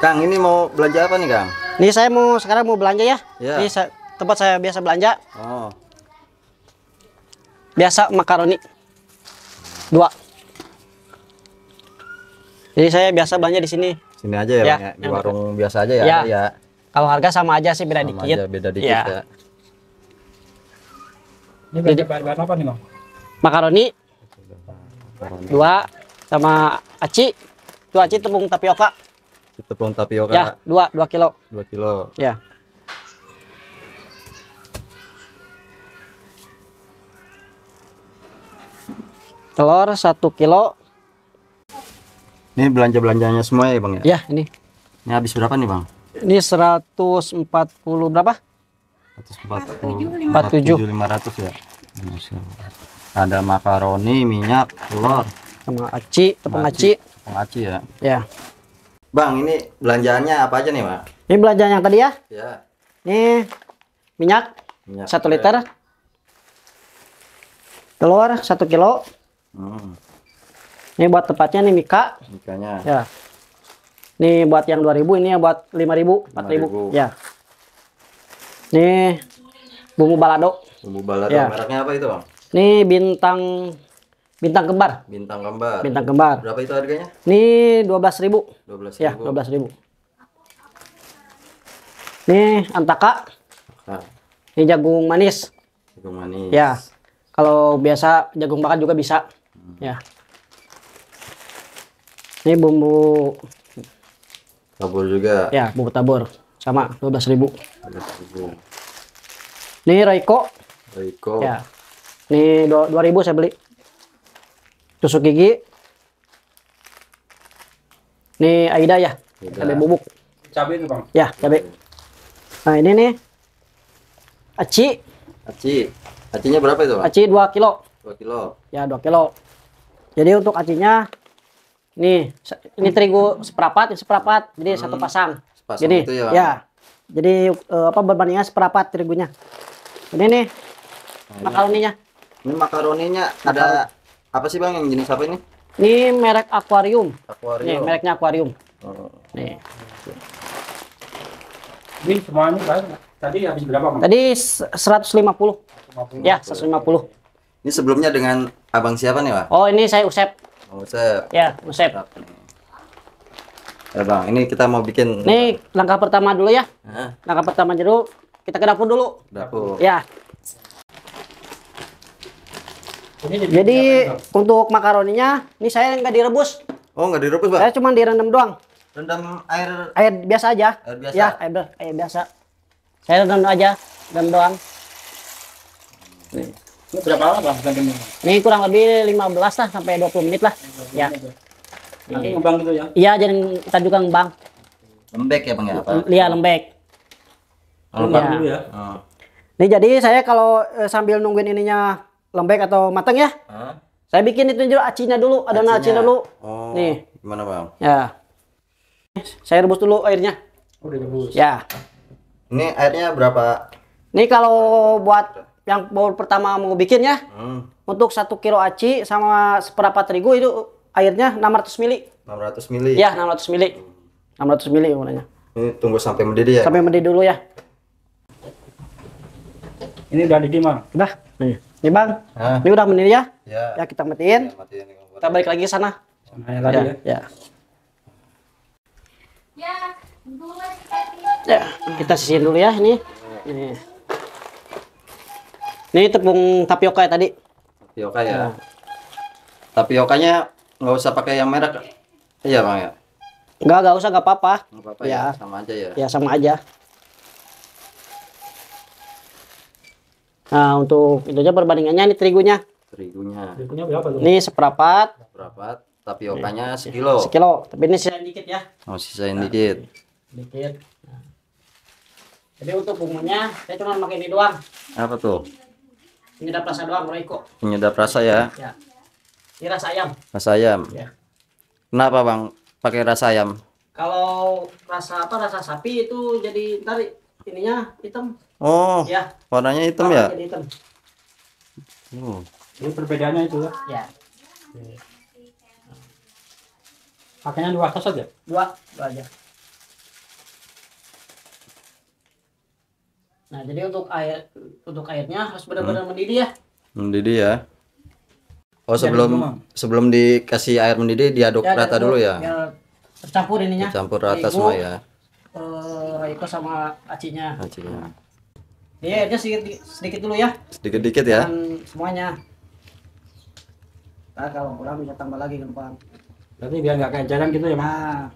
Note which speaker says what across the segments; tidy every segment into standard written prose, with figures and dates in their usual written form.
Speaker 1: Kang, ini mau belanja apa nih, Kang?
Speaker 2: Ini saya sekarang mau belanja ya.
Speaker 1: Ya.
Speaker 2: Ini tempat saya biasa belanja.
Speaker 1: Oh.
Speaker 2: Biasa makaroni. 2. Jadi saya biasa belanja di sini.
Speaker 1: Sini aja ya,
Speaker 2: Ya,
Speaker 1: Bang, ya? Di warung biasa aja ya.
Speaker 2: Ya.
Speaker 1: Ya.
Speaker 2: Kalau harga sama aja sih, beda
Speaker 1: Sama
Speaker 2: dikit.
Speaker 1: aja, beda dikit
Speaker 2: Ya.
Speaker 1: ya.
Speaker 3: Ini belanja bahan apa nih, Bang?
Speaker 2: Makaroni 2 sama aci. Itu aci tepung tapioka.
Speaker 1: Tepung tapioka.
Speaker 2: Ya, 2 kilo.
Speaker 1: 2 kilo.
Speaker 2: Ya. Telur 1 kilo.
Speaker 1: Ini belanja-belanjanya semua ya, Bang ya?
Speaker 2: Ya, ini.
Speaker 1: Ini habis berapa nih, Bang?
Speaker 2: Ini 140 berapa?
Speaker 1: 147 500 ya. Ada makaroni, minyak, telur,
Speaker 2: Sama aci, tepung aci.
Speaker 1: tepung aci ya.
Speaker 2: Ya.
Speaker 1: Bang, ini belanjaannya apa aja nih, Bang?
Speaker 2: Ini belanjaan yang tadi ya.
Speaker 1: Ya.
Speaker 2: Ini minyak,
Speaker 1: Minyak
Speaker 2: 1 liter. Telur 1 kilo. Ini buat tempatnya nih Mika.
Speaker 1: Mikanya.
Speaker 2: Ya. Ini buat yang 2000, ini yang buat 5000, 4000. Ya. Ini bumbu balado.
Speaker 1: Bumbu balado,
Speaker 2: Ya.
Speaker 1: mereknya apa itu, Bang?
Speaker 2: Ini bintang kembar.
Speaker 1: Bintang kembar.
Speaker 2: Bintang kembar.
Speaker 1: Berapa itu harganya?
Speaker 2: Ini 12.000.
Speaker 1: 12.000.
Speaker 2: Ya, 12.000. Ini antaka.
Speaker 1: Nah,
Speaker 2: Ini jagung manis.
Speaker 1: jagung manis.
Speaker 2: Ya. Kalau biasa jagung bakar juga bisa. Ya. Ini bumbu
Speaker 1: Tabur juga.
Speaker 2: ya, bumbu tabur sama 12.000.
Speaker 1: 12.000.
Speaker 2: Ini Royco.
Speaker 1: Royco.
Speaker 2: Ya. Ini 2000 saya beli. Tusuk gigi. Ini Aida ya.
Speaker 1: Aida.
Speaker 2: Cabai bubuk.
Speaker 3: Cabai itu, Bang.
Speaker 2: Ya, cabai. Nah, ini nih aci.
Speaker 1: Aci. Acinya berapa itu, Bang?
Speaker 2: Aci 2 kilo.
Speaker 1: 2 kilo.
Speaker 2: Ya, 2 kilo. Jadi untuk acinya nih, ini terigu seperempat, ini seperempat. Jadi satu pasang.
Speaker 1: Sepasang
Speaker 2: Jadi
Speaker 1: itu ya, Bang?
Speaker 2: ya. Jadi apa berbandingnya seperempat terigunya. Ini nih makaroninya.
Speaker 1: Ini makaroninya ada apa sih, Bang, yang jenis apa ini?
Speaker 2: Ini merek Aquarium. Nih,
Speaker 1: Aquarium.
Speaker 2: mereknya Aquarium.
Speaker 1: Oh.
Speaker 2: Nih.
Speaker 3: Ini semuanya Bang. Tadi habis berapa, Bang?
Speaker 2: Tadi 150.
Speaker 3: 50.
Speaker 2: Ya, 150.
Speaker 1: Ini sebelumnya dengan abang siapa nih, Bang?
Speaker 2: Oh, ini saya Usep.
Speaker 1: Oh, Sep.
Speaker 2: Ya, Usep.
Speaker 1: Ya, Bang, ini kita mau bikin
Speaker 2: Nih, langkah pertama dulu ya.
Speaker 1: Hah?
Speaker 2: Langkah pertama dulu, kita ke dapur dulu.
Speaker 1: Dapur.
Speaker 2: Ya.
Speaker 3: Ini
Speaker 2: Jadi untuk makaroninya, ini saya nggak direbus.
Speaker 1: Oh, nggak direbus, Bang?
Speaker 2: Saya cuma direndam doang.
Speaker 1: Rendam air.
Speaker 2: Air biasa aja.
Speaker 1: Air biasa?
Speaker 2: Ya, air biasa. Saya rendam aja, rendam doang.
Speaker 3: Ini berapa lama, Bang? Gantinya?
Speaker 2: Ini kurang lebih 15 lah sampai 20 menit lah. Ya.
Speaker 3: Nanti ngembang gitu ya.
Speaker 2: Iya, jadi kita juga ngembang.
Speaker 1: Lembek ya, Bang ya? Apa?
Speaker 2: Iya, lembek.
Speaker 3: Ngembang
Speaker 2: Ya.
Speaker 3: dulu ya.
Speaker 1: Oh.
Speaker 2: Ini jadi saya kalau sambil nungguin ininya lembek atau matang ya,
Speaker 1: Hah?
Speaker 2: saya bikin itu dulu acinya dulu, adonan aci
Speaker 1: Acinya.
Speaker 2: dulu.
Speaker 1: Oh.
Speaker 2: Nih.
Speaker 1: Gimana, Bang?
Speaker 2: Ya. Saya rebus dulu airnya.
Speaker 3: Udah rebus.
Speaker 2: Ya.
Speaker 1: Ini airnya berapa?
Speaker 2: Ini kalau buat yang baru pertama mau bikin ya, untuk 1 kilo aci sama seperempat terigu itu airnya 600 mili.
Speaker 1: 600 mili.
Speaker 2: Ya, 600 mili. 600 mili warnanya.
Speaker 1: Ini tunggu sampai mendidih ya?
Speaker 2: Sampai mendidih dulu ya.
Speaker 3: Ini udah didih, Bang.
Speaker 2: Udah. Nih, Bang.
Speaker 1: Hah?
Speaker 2: Ini udah mendidih ya.
Speaker 1: Ya.
Speaker 2: Ya, kita matiin.
Speaker 1: Matiin ini kompor.
Speaker 2: Kita balik lagi ke sana.
Speaker 3: Sama yang tadi ya.
Speaker 2: Ya. Ya, kita sisihin dulu ya ini. Ini tepung tapioka ya tadi.
Speaker 1: Tapioka ya. Tapiokanya nggak usah pakai yang merek. Iya, Bang ya.
Speaker 2: Enggak usah, enggak apa-apa.
Speaker 1: Nggak apa-apa
Speaker 2: Ya.
Speaker 1: ya, sama aja ya.
Speaker 2: Ya, sama aja. Nah, untuk itu aja perbandingannya ini terigunya.
Speaker 1: Terigunya
Speaker 3: Berikutnya berapa tuh?
Speaker 2: Ini seperempat,
Speaker 1: berapa? Tapiokanya sekilo.
Speaker 2: sekilo. Tapi ini sisain dikit ya.
Speaker 1: Oh, sisain dikit.
Speaker 2: Dikit. Nah. Jadi untuk bumbunya saya cuma pakai ini doang.
Speaker 1: Apa tuh?
Speaker 2: Penyedap rasa doang, Royco.
Speaker 1: Penyedap rasa ya.
Speaker 2: Ya. Ini rasa ayam.
Speaker 1: Rasa ayam.
Speaker 2: Ya.
Speaker 1: Kenapa, Bang, pakai rasa ayam?
Speaker 2: Kalau rasa apa? Rasa sapi itu jadi ntar ininya hitam.
Speaker 1: Oh,
Speaker 2: Ya.
Speaker 1: warnanya hitam ya?
Speaker 2: Jadi hitam.
Speaker 1: Oh.
Speaker 3: Ini perbedaannya itu ya.
Speaker 2: Ya.
Speaker 3: Pakainya 2 tos aja.
Speaker 2: Dua aja. Nah, jadi untuk airnya harus benar-benar mendidih ya.
Speaker 1: Mendidih ya. Oh,
Speaker 3: Jadi
Speaker 1: sebelum
Speaker 3: gimana?
Speaker 1: sebelum dikasih air mendidih diaduk
Speaker 2: Ya,
Speaker 1: rata dulu ya.
Speaker 2: biar tercampur ininya.
Speaker 1: Dicampur rata
Speaker 2: Terigu,
Speaker 1: semua ya.
Speaker 2: Royco sama acinya.
Speaker 1: Acinya.
Speaker 2: Jadi airnya sedikit dulu ya.
Speaker 1: Sedikit-dikit ya.
Speaker 2: Dan semuanya. Nah, kalau kurang bisa tambah lagi gampang.
Speaker 3: Berarti biar nggak kayak jalan gitu ya, Bang.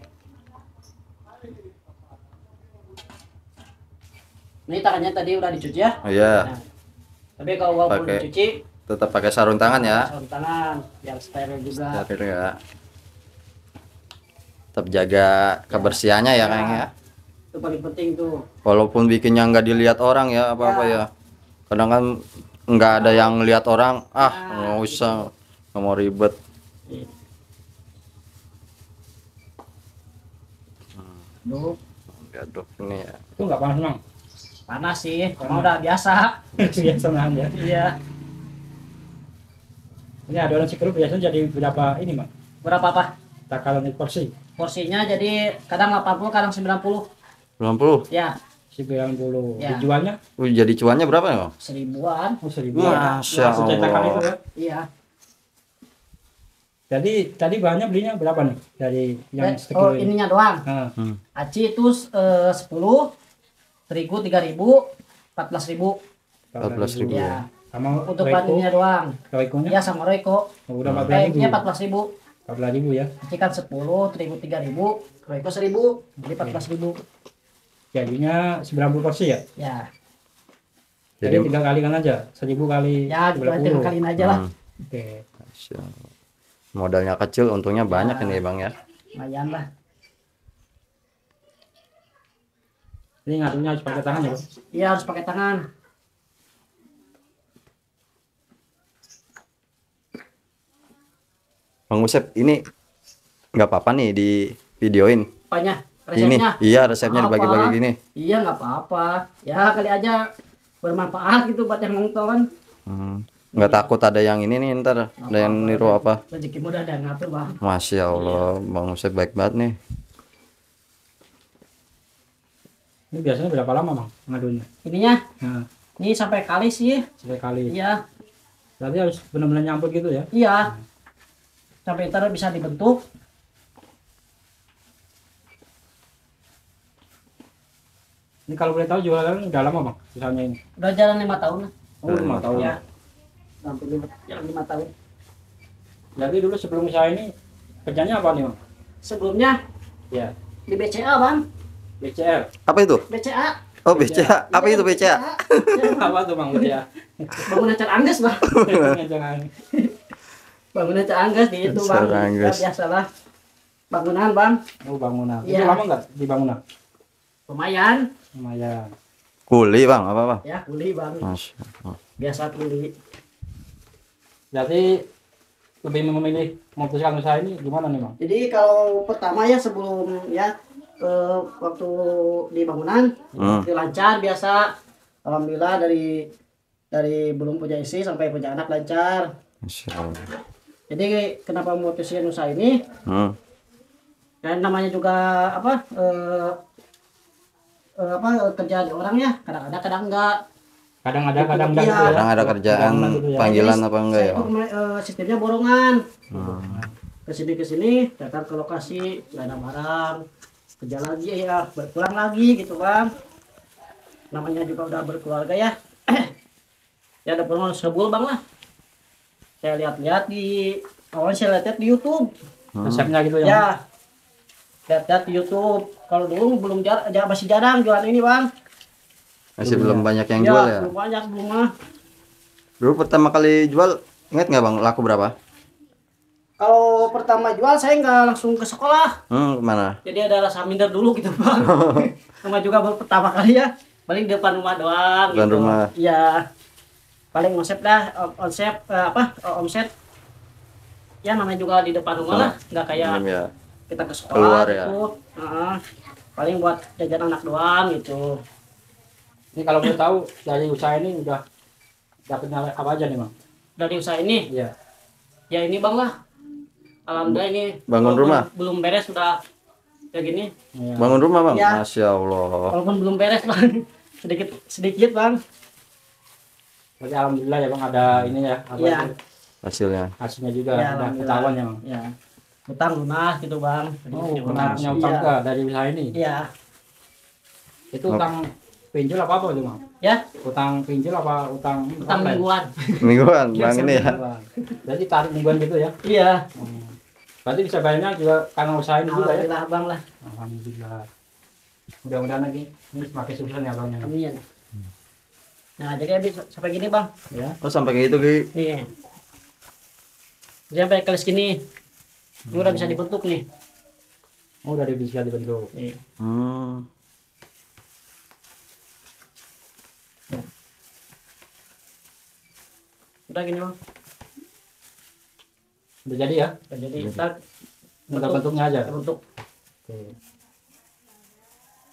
Speaker 2: Nah, ini tangannya tadi udah dicuci ya.
Speaker 1: Oh iya.
Speaker 2: Nah, tapi kalau walaupun
Speaker 1: Pakai.
Speaker 2: dicuci,
Speaker 1: Tetap pakai sarung tangan ya.
Speaker 2: sarung tangan biar steril juga.
Speaker 1: Steril ya. Tetap jaga kebersihannya ya kayaknya ya.
Speaker 2: Itu paling penting tuh.
Speaker 1: Walaupun bikinnya nggak dilihat orang ya apa-apa ya. Kadang kan nggak ada yang lihat orang, nggak usah, nggak mau ribet.
Speaker 2: Duh,
Speaker 1: Diaduk ini ya.
Speaker 3: Itu nggak panas, Bang.
Speaker 2: panas sih, cuma udah biasa.
Speaker 3: Biasa nahan ya.
Speaker 2: Iya.
Speaker 3: Ini adonan sirup biasanya jadi berapa ini, Bang?
Speaker 2: Berapa apa?
Speaker 3: Takaran porsi.
Speaker 2: Porsinya jadi kadang 80, kadang 90.
Speaker 1: 90.
Speaker 2: Ya,
Speaker 3: 90.
Speaker 2: Ya.
Speaker 3: Dijualnya
Speaker 1: Jadi cuannya berapa ya?
Speaker 2: seribuan.
Speaker 3: 1000.
Speaker 1: Masya
Speaker 3: Langsung cetakan
Speaker 1: Allah.
Speaker 3: itu ya.
Speaker 2: Iya.
Speaker 3: Jadi tadi bahannya belinya berapa nih? Dari yang
Speaker 2: Oh,
Speaker 3: sekilo ini.
Speaker 2: ininya doang.
Speaker 3: Nah,
Speaker 2: Aci itu 10, terigu 3.000, 14.000.
Speaker 1: 14.000.
Speaker 2: Ya.
Speaker 3: Sama
Speaker 2: Untuk
Speaker 3: Royco,
Speaker 2: bahannya doang.
Speaker 3: Royco-nya
Speaker 2: Ya sama Royco.
Speaker 3: udah 14.000.
Speaker 2: Kayaknya 14.000.
Speaker 3: 14.000 ya.
Speaker 2: Aci kan 10, terigu 3.000, Royco 1.000, jadi 14.000.
Speaker 3: Jadinya 90 porsi ya.
Speaker 2: Ya.
Speaker 3: Jadi
Speaker 1: Jadi
Speaker 3: 3 kalikan aja. 1000 kali
Speaker 2: Ya, juga
Speaker 3: 90.
Speaker 2: kaliin aja lah.
Speaker 3: Oke.
Speaker 1: Masya Allah. Modalnya kecil, untungnya banyak ini bang ya.
Speaker 2: Lumayan lah.
Speaker 3: Ini ngaturnya harus pakai tangan ya, Bang?
Speaker 2: Iya, harus pakai tangan.
Speaker 1: Bang Usep, ini nggak apa-apa nih di videoin.
Speaker 2: Apanya?
Speaker 1: Ini,
Speaker 2: Resepnya?
Speaker 1: iya resepnya
Speaker 2: Apa?
Speaker 1: dibagi-bagi gini.
Speaker 2: Iya, nggak apa-apa. Ya, kali aja bermanfaat gitu buat yang nonton.
Speaker 1: Nggak takut ada yang ini nih ntar, ada yang niru apa?
Speaker 2: Rezeki mudah dan ngatur, Bang.
Speaker 1: Masya Allah, Bang Usep baik banget nih.
Speaker 3: Ini biasanya berapa lama, Bang, ngadunya?
Speaker 2: Ininya,
Speaker 3: Nah,
Speaker 2: ini sampai kali sih.
Speaker 3: sekali kali.
Speaker 2: Iya,
Speaker 3: Berarti harus benar-benar nyampur gitu ya.
Speaker 2: iya. Sampai ntar bisa dibentuk.
Speaker 3: Ini kalau boleh tahu jualan udah lama, Bang, misalnya ini.
Speaker 2: Udah jalan 5 tahun lah.
Speaker 3: Oh, 5 tahun.
Speaker 2: Ya. Hampir jalan 5 tahun.
Speaker 3: Jadi dulu sebelum usaha ini kerjanya apa nih, Bang?
Speaker 2: Sebelumnya
Speaker 3: Ya,
Speaker 2: di BCA, Bang.
Speaker 3: BCR.
Speaker 1: Apa itu?
Speaker 2: BCA.
Speaker 1: Oh BCA, apa itu BCA?
Speaker 3: Apa tuh, Bang, BCR?
Speaker 2: Bangunan Caranggas, Bang.
Speaker 3: Jangan.
Speaker 2: Bangunan Caranggas di itu, Bang. Ya,
Speaker 1: Caranggas.
Speaker 2: biasalah. Bangunan, Bang.
Speaker 3: Oh, bangunan.
Speaker 2: Iya.
Speaker 3: Itu lama nggak di bangunan?
Speaker 2: Lumayan.
Speaker 3: Lumayan.
Speaker 1: Kuli bang, apa?
Speaker 2: Ya, kuli, Bang.
Speaker 1: Masya Allah.
Speaker 2: Biasa kuli.
Speaker 3: Jadi lebih memilih memutuskan usaha ini gimana nih, Bang?
Speaker 2: Jadi kalau pertama ya sebelum ya waktu di bangunan itu lancar biasa. Alhamdulillah dari belum punya istri sampai punya anak lancar.
Speaker 1: Masya Allah.
Speaker 2: Jadi kenapa memutuskan usaha ini? Dan namanya juga kerjaan orang ya, kadang-kadang kadang enggak.
Speaker 3: Kadang ada, kadang enggak
Speaker 2: Iya.
Speaker 3: gitu ya.
Speaker 1: Kadang ada kerjaan
Speaker 3: Bangunan gitu ya.
Speaker 1: panggilan apa enggak
Speaker 2: Saya
Speaker 1: ya?
Speaker 2: itu sistemnya borongan. Ke sini datang ke lokasi, nggak ada barang, kerja lagi ya, berpulang lagi gitu, Bang. Namanya juga udah berkeluarga ya. Ya ada pernah sebul, Bang lah. Saya lihat-lihat awalnya saya lihat di YouTube.
Speaker 3: Resepnya gitu ya.
Speaker 2: Ya. Lihat-lihat di YouTube. Kalau dulu belum masih jarang jualan ini, Bang.
Speaker 1: Masih belum banyak yang
Speaker 2: Ya,
Speaker 1: jual ya?
Speaker 2: belum banyak belum mah.
Speaker 1: Dulu pertama kali jual, inget nggak bang, laku berapa?
Speaker 2: Kalau pertama jual saya nggak langsung ke sekolah.
Speaker 1: Kemana?
Speaker 2: Jadi ada rasa minder dulu gitu, Bang. Sama juga baru pertama kali ya. Paling di depan rumah doang.
Speaker 1: Depan
Speaker 2: gitu.
Speaker 1: rumah.
Speaker 2: Iya. Paling omset omset. Ya namanya juga di depan rumah lah. Nggak kayak
Speaker 1: Ya.
Speaker 2: kita ke sekolah
Speaker 1: Keluar ya.
Speaker 2: gitu. Paling buat jajan anak doang gitu.
Speaker 3: Ini kalau boleh tahu dari usaha ini udah dapetnya apa aja nih, Bang?
Speaker 2: Dari usaha ini,
Speaker 3: Iya.
Speaker 2: ya ini, Bang lah. Alhamdulillah ini
Speaker 1: Bangun
Speaker 2: walaupun
Speaker 1: rumah?
Speaker 2: belum beres sudah kayak gini.
Speaker 3: Iya.
Speaker 1: Bangun rumah bang?
Speaker 2: Ya.
Speaker 1: Masya Allah.
Speaker 2: Walaupun belum beres, Bang. sedikit sedikit bang.
Speaker 3: Berarti alhamdulillah ya bang ada ini ya, apa
Speaker 2: Iya.
Speaker 3: itu,
Speaker 1: Hasilnya.
Speaker 3: hasilnya juga
Speaker 2: Ya,
Speaker 3: udah
Speaker 2: alhamdulillah.
Speaker 3: ketahuan ya bang.
Speaker 2: Ya. Utang lunas gitu bang.
Speaker 3: Oh,
Speaker 2: Sedikit
Speaker 3: pernah
Speaker 2: lunas.
Speaker 3: punya utang
Speaker 2: Iya.
Speaker 3: juga dari usaha ini.
Speaker 2: Iya.
Speaker 3: Itu utang pinjol apa itu bang?
Speaker 2: Ya.
Speaker 3: Utang pinjol apa utang
Speaker 2: Utang
Speaker 3: online?
Speaker 2: mingguan.
Speaker 1: Mingguan bang ini ya.
Speaker 3: Mingguan. Jadi tarik mingguan gitu ya.
Speaker 2: Iya.
Speaker 3: Berarti bisa bayarnya juga karena usaha ini juga ya.
Speaker 2: Alhamdulillah bang lah.
Speaker 3: Alhamdulillah. Mudah-mudahan lagi ini semakin sukses ya bang.
Speaker 2: Amin. Nah jadi habis sampai gini bang.
Speaker 3: Ya.
Speaker 1: Oh sampai kayak gitu Ki.
Speaker 2: Nih. Jadi sampai kelas gini. Ini udah bisa dibentuk nih.
Speaker 3: Oh, udah bisa dibentuk.
Speaker 2: Nih.
Speaker 1: Hmm.
Speaker 2: Udah gini bang.
Speaker 3: Udah jadi ya?
Speaker 2: Udah jadi kita
Speaker 3: Udah bentuknya aja.
Speaker 2: bentuk.
Speaker 3: Oke.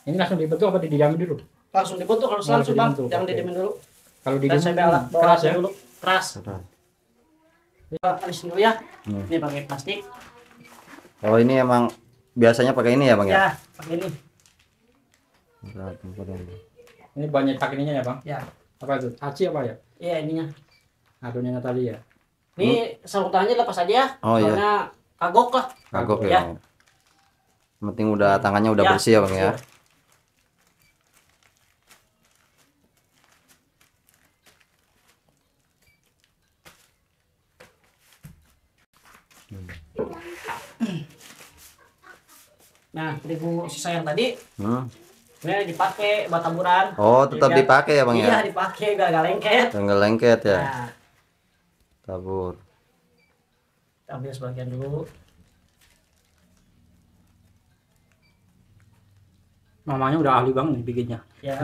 Speaker 3: Ini langsung dibentuk apa didiamin dulu?
Speaker 2: Langsung dibentuk harus
Speaker 3: Langsung
Speaker 2: langsung bang.
Speaker 3: dibentuk,
Speaker 2: Jangan
Speaker 3: oke.
Speaker 2: didiemin dulu.
Speaker 3: Kalau
Speaker 2: Dan
Speaker 3: didiamin
Speaker 2: sampai alat bawah
Speaker 3: keras ya?
Speaker 2: dulu. Keras. Kita alis dulu ya.
Speaker 1: Hmm.
Speaker 2: Ini pakai plastik.
Speaker 1: Oh ini emang biasanya pakai ini ya bang ya?
Speaker 2: Ya, pakai ini.
Speaker 3: Ini banyak pakai ininya ya bang?
Speaker 2: Ya.
Speaker 3: Apa itu? Haci apa ya?
Speaker 2: Iya ininya.
Speaker 3: Adonannya tadi ya?
Speaker 2: Ini sarung tangannya lepas aja ya.
Speaker 1: Oh, iya.
Speaker 2: Soalnya kagok lah.
Speaker 1: Kagok
Speaker 2: Ya.
Speaker 1: ya. Bang. Yang penting udah tangannya udah
Speaker 2: Ya,
Speaker 1: bersih ya bang ya.
Speaker 2: bersih. Nah, terigu sisa yang tadi
Speaker 1: Hmm.
Speaker 2: ini dipakai buat taburan.
Speaker 1: Oh tetap
Speaker 2: Jadi,
Speaker 1: dipakai ya bang
Speaker 2: iya,
Speaker 1: ya?
Speaker 2: dipakai gak lengket.
Speaker 1: Tinggal lengket ya.
Speaker 2: Nah,
Speaker 1: Tabur.
Speaker 2: kita ambil sebagian dulu.
Speaker 3: Mamanya udah ahli banget nih bikinnya.
Speaker 2: Ya.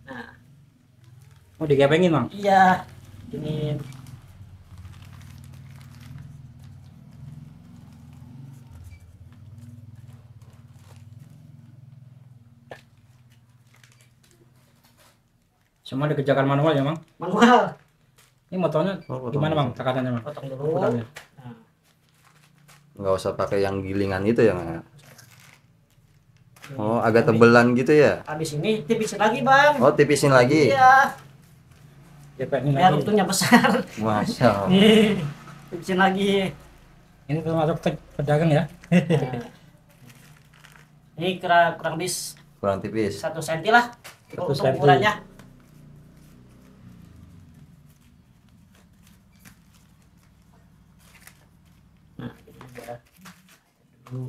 Speaker 2: Nah,
Speaker 3: Oh, digepengin bang?
Speaker 2: iya. Ini
Speaker 3: Semua dikerjakan manual ya bang?
Speaker 2: manual.
Speaker 3: Ini motornya
Speaker 1: Oh, potong
Speaker 3: gimana bang?
Speaker 1: dulu.
Speaker 3: Takarannya bang?
Speaker 2: Potong dulu.
Speaker 3: Putangnya.
Speaker 2: Nah,
Speaker 1: Nggak usah pakai yang gilingan itu ya bang ya? Oh agak tebelan gitu ya?
Speaker 2: habis ini tipisin lagi, Bang.
Speaker 1: Oh tipisin lagi?
Speaker 2: Iya,
Speaker 3: Gepengin
Speaker 2: biar
Speaker 3: lagi.
Speaker 2: untungnya besar.
Speaker 1: Masya Allah.
Speaker 2: Nih, tipisin lagi.
Speaker 3: Ini termasuk pedagang ya?
Speaker 2: Nah, ini kurang lebih
Speaker 1: Kurang tipis.
Speaker 2: 1 cm lah.
Speaker 3: 1
Speaker 2: Untuk
Speaker 3: senti.
Speaker 2: ukurannya. Nah, ini juga. Dulu.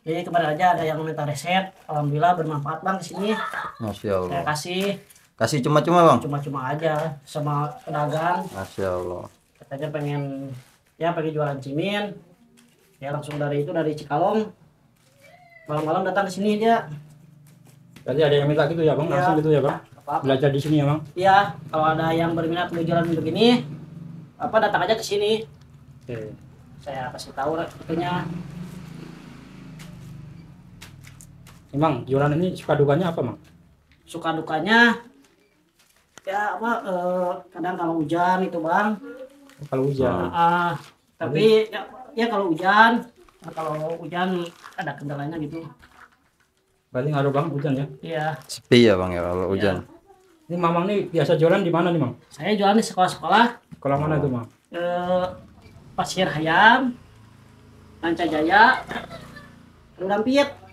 Speaker 2: Jadi kemarin aja ada yang minta resep, alhamdulillah bermanfaat bang di sini.
Speaker 1: Masya
Speaker 2: Saya
Speaker 1: Allah.
Speaker 2: kasih
Speaker 1: Kasih cuma-cuma bang?
Speaker 2: cuma-cuma aja sama pedagang.
Speaker 1: Masya Allah.
Speaker 2: Katanya pengen jualan cimin. Ya langsung dari Cikalong. Malam-malam datang ke sini dia.
Speaker 3: Berarti ada yang minta gitu ya bang?
Speaker 2: Iya.
Speaker 3: Langsung gitu ya bang?
Speaker 2: Apa?
Speaker 3: Belajar di sini ya bang?
Speaker 2: Iya, kalau ada yang berminat mau jualan begini, datang aja ke sini.
Speaker 3: Oke.
Speaker 2: Saya kasih tahu itunya.
Speaker 3: Bang, jualan ini suka dukanya apa bang?
Speaker 2: Suka dukanya ya kadang kalau hujan itu bang.
Speaker 3: Kalau hujan.
Speaker 2: Tapi ya kalau hujan ada kendalanya gitu.
Speaker 3: Berarti ngaruh bang hujan ya?
Speaker 2: Iya,
Speaker 1: Sepi ya bang ya kalau hujan?
Speaker 3: Ini mamang nih biasa jualan di mana nih bang?
Speaker 2: saya jualan di sekolah-sekolah.
Speaker 3: Kalau mana itu bang?
Speaker 2: Pasir Hayam, Ranca Jaya, Dampit.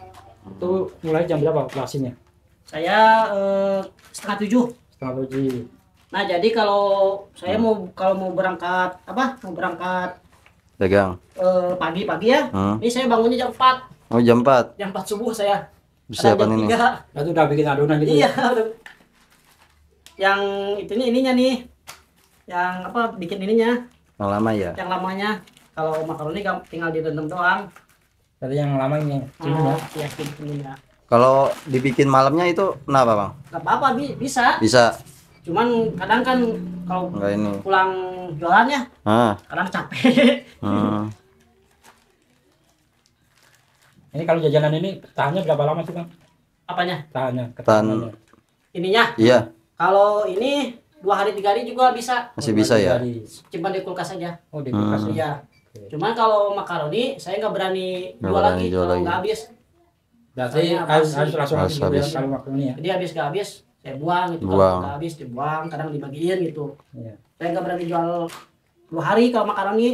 Speaker 3: Itu mulai jam berapa operasinya?
Speaker 2: Saya 6:30.
Speaker 3: 6:30.
Speaker 2: Nah jadi kalau saya mau berangkat
Speaker 1: Dagang?
Speaker 2: pagi-pagi ya,
Speaker 1: Hmm.
Speaker 2: ini saya bangunnya jam 4.
Speaker 1: Oh jam 4?
Speaker 2: Jam 4 subuh saya.
Speaker 1: Persiapan
Speaker 2: Kadang jam
Speaker 1: ini?
Speaker 2: 3.
Speaker 3: Itu udah bikin adonan gitu
Speaker 2: Iya.
Speaker 3: ya?
Speaker 2: Yang ininya nih. Yang bikin ininya,
Speaker 1: Yang lama ya?
Speaker 2: yang lamanya. Kalau makaroni tinggal direndam doang.
Speaker 3: Berarti yang lama ini ya?
Speaker 2: Iya, ininya.
Speaker 1: Kalau dibikin malamnya itu kenapa bang?
Speaker 2: Gak apa-apa, bisa.
Speaker 1: Bisa?
Speaker 2: Cuman kadang kan kalau
Speaker 1: Enggak ini?
Speaker 2: pulang jualannya,
Speaker 1: Ah.
Speaker 2: kadang capek.
Speaker 1: Hmm.
Speaker 3: Ini kalau jajanan ini tahannya berapa lama sih bang?
Speaker 2: Apanya?
Speaker 3: Tahannya,
Speaker 1: Tahan.
Speaker 3: ketahanannya.
Speaker 2: Ininya.
Speaker 1: Iya,
Speaker 2: Kalau ini 2 hari 3 hari juga bisa.
Speaker 1: masih bisa ya.
Speaker 2: Simpan di kulkas aja.
Speaker 3: Oh, di kulkas.
Speaker 2: Iya. Cuman kalau makaroni saya nggak berani
Speaker 1: Nggak
Speaker 2: jual
Speaker 1: berani
Speaker 2: lagi
Speaker 1: jual
Speaker 2: kalau
Speaker 1: lagi.
Speaker 2: nggak habis.
Speaker 3: Berarti
Speaker 2: Soalnya
Speaker 3: harus
Speaker 2: basi.
Speaker 3: langsung
Speaker 1: Harus
Speaker 3: habis
Speaker 1: habis.
Speaker 3: kalau makaroni ya.
Speaker 2: Jadi habis nggak habis saya buang gitu.
Speaker 1: Buang.
Speaker 2: Kalau nggak habis dibuang, kadang dibagiin gitu.
Speaker 3: Iya.
Speaker 2: Saya nggak berani jual 2 hari kalau makaroni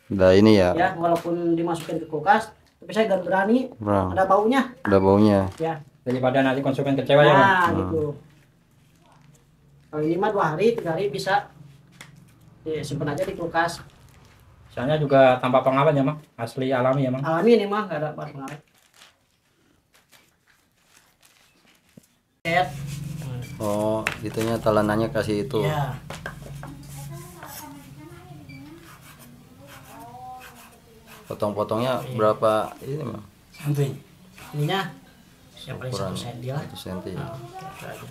Speaker 1: Udah ini ya.
Speaker 2: ya, walaupun dimasukin ke kulkas, tapi saya nggak berani.
Speaker 1: Bang,
Speaker 2: Ada baunya
Speaker 1: udah baunya.
Speaker 2: ya.
Speaker 3: Daripada nanti konsumen kecewa ya, Bang.
Speaker 2: Nah, gitu. Kalau ini mah 2 hari 3 hari bisa. Simpan aja di kulkas.
Speaker 3: Soalnya juga tanpa pengawet ya, Bang. Asli alami ya, Bang.
Speaker 2: Alami ini mah nggak ada pengawet.
Speaker 1: Oh, itunya talanannya kasih itu.
Speaker 2: Ya.
Speaker 1: Potong-potongnya berapa ini, Bang?
Speaker 3: Santuy.
Speaker 2: Ininya yang paling
Speaker 1: Ukuran
Speaker 2: 1 senti lah.
Speaker 1: 1 senti.
Speaker 2: Nah, gitu aja.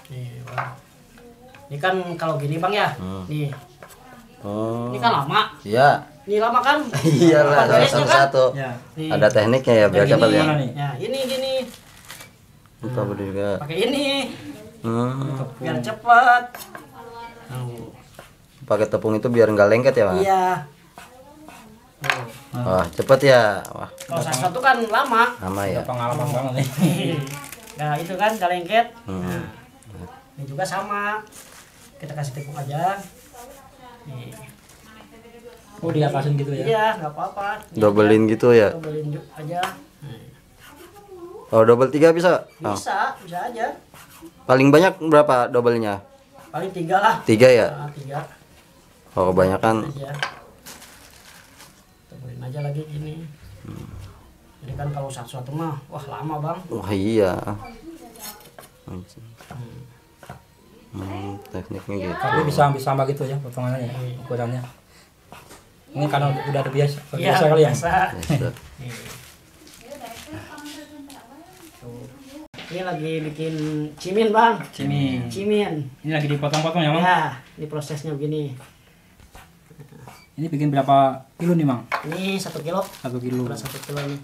Speaker 2: Nih, Bang. Ini kan kalau gini Bang ya. Nih,
Speaker 1: Oh.
Speaker 2: ini kan lama.
Speaker 1: Iya.
Speaker 2: Ini lama kan?
Speaker 1: Iyalah,
Speaker 2: Beresnya kan?
Speaker 1: satu-satu.
Speaker 3: Ya.
Speaker 2: Nih.
Speaker 1: Ada tekniknya ya biar
Speaker 2: Yang
Speaker 1: cepat
Speaker 2: ini.
Speaker 1: ya.
Speaker 3: Mana nih?
Speaker 2: Ya, ini gini.
Speaker 1: Lupa juga.
Speaker 2: Pakai ini
Speaker 1: Hmm.
Speaker 2: biar cepat. Tuh.
Speaker 1: Pakai tepung itu biar nggak lengket ya, Bang?
Speaker 2: Iya. Tuh.
Speaker 1: Wah, cepet ya. Wah,
Speaker 2: Kalau satu kan lama.
Speaker 1: lama
Speaker 3: Udah
Speaker 1: ya.
Speaker 3: pengalaman banget nih.
Speaker 2: Nah, itu kan gak lengket.
Speaker 1: Hmm.
Speaker 2: Nah, ini juga sama. Kita kasih tepung aja. Nih.
Speaker 3: Oh, diatasin gitu ya.
Speaker 2: Iya, nggak apa-apa. Ini
Speaker 1: Dobelin gitu
Speaker 2: aja.
Speaker 1: ya.
Speaker 2: Dobelin aja.
Speaker 1: Oh, double 3 bisa? Oh.
Speaker 2: Bisa aja.
Speaker 1: Paling banyak berapa doublenya?
Speaker 2: Paling 3 lah.
Speaker 1: 3 ya?
Speaker 2: Nah, 3
Speaker 1: Oh, kebanyakan.
Speaker 2: aja. Dobelin aja lagi gini. Jadi kan kalau satu-satu mah, wah lama Bang.
Speaker 1: Wah, iya. Tekniknya gitu.
Speaker 3: Tapi bisa sama gitu ya potongannya ya, ukurannya. Ini karena udah terbiasa,
Speaker 2: Iya,
Speaker 3: kali ya.
Speaker 2: biasa.
Speaker 1: Biasa.
Speaker 2: Tuh. Ini lagi bikin cimin Bang.
Speaker 3: Cimin.
Speaker 2: Cimin.
Speaker 3: Ini lagi dipotong-potong ya, Bang.
Speaker 2: Ya, ini prosesnya begini.
Speaker 3: Ini bikin berapa kilo nih, Bang?
Speaker 2: Ini 1 kilo.
Speaker 3: 1 kilo.
Speaker 2: Berat 1 kilo ini.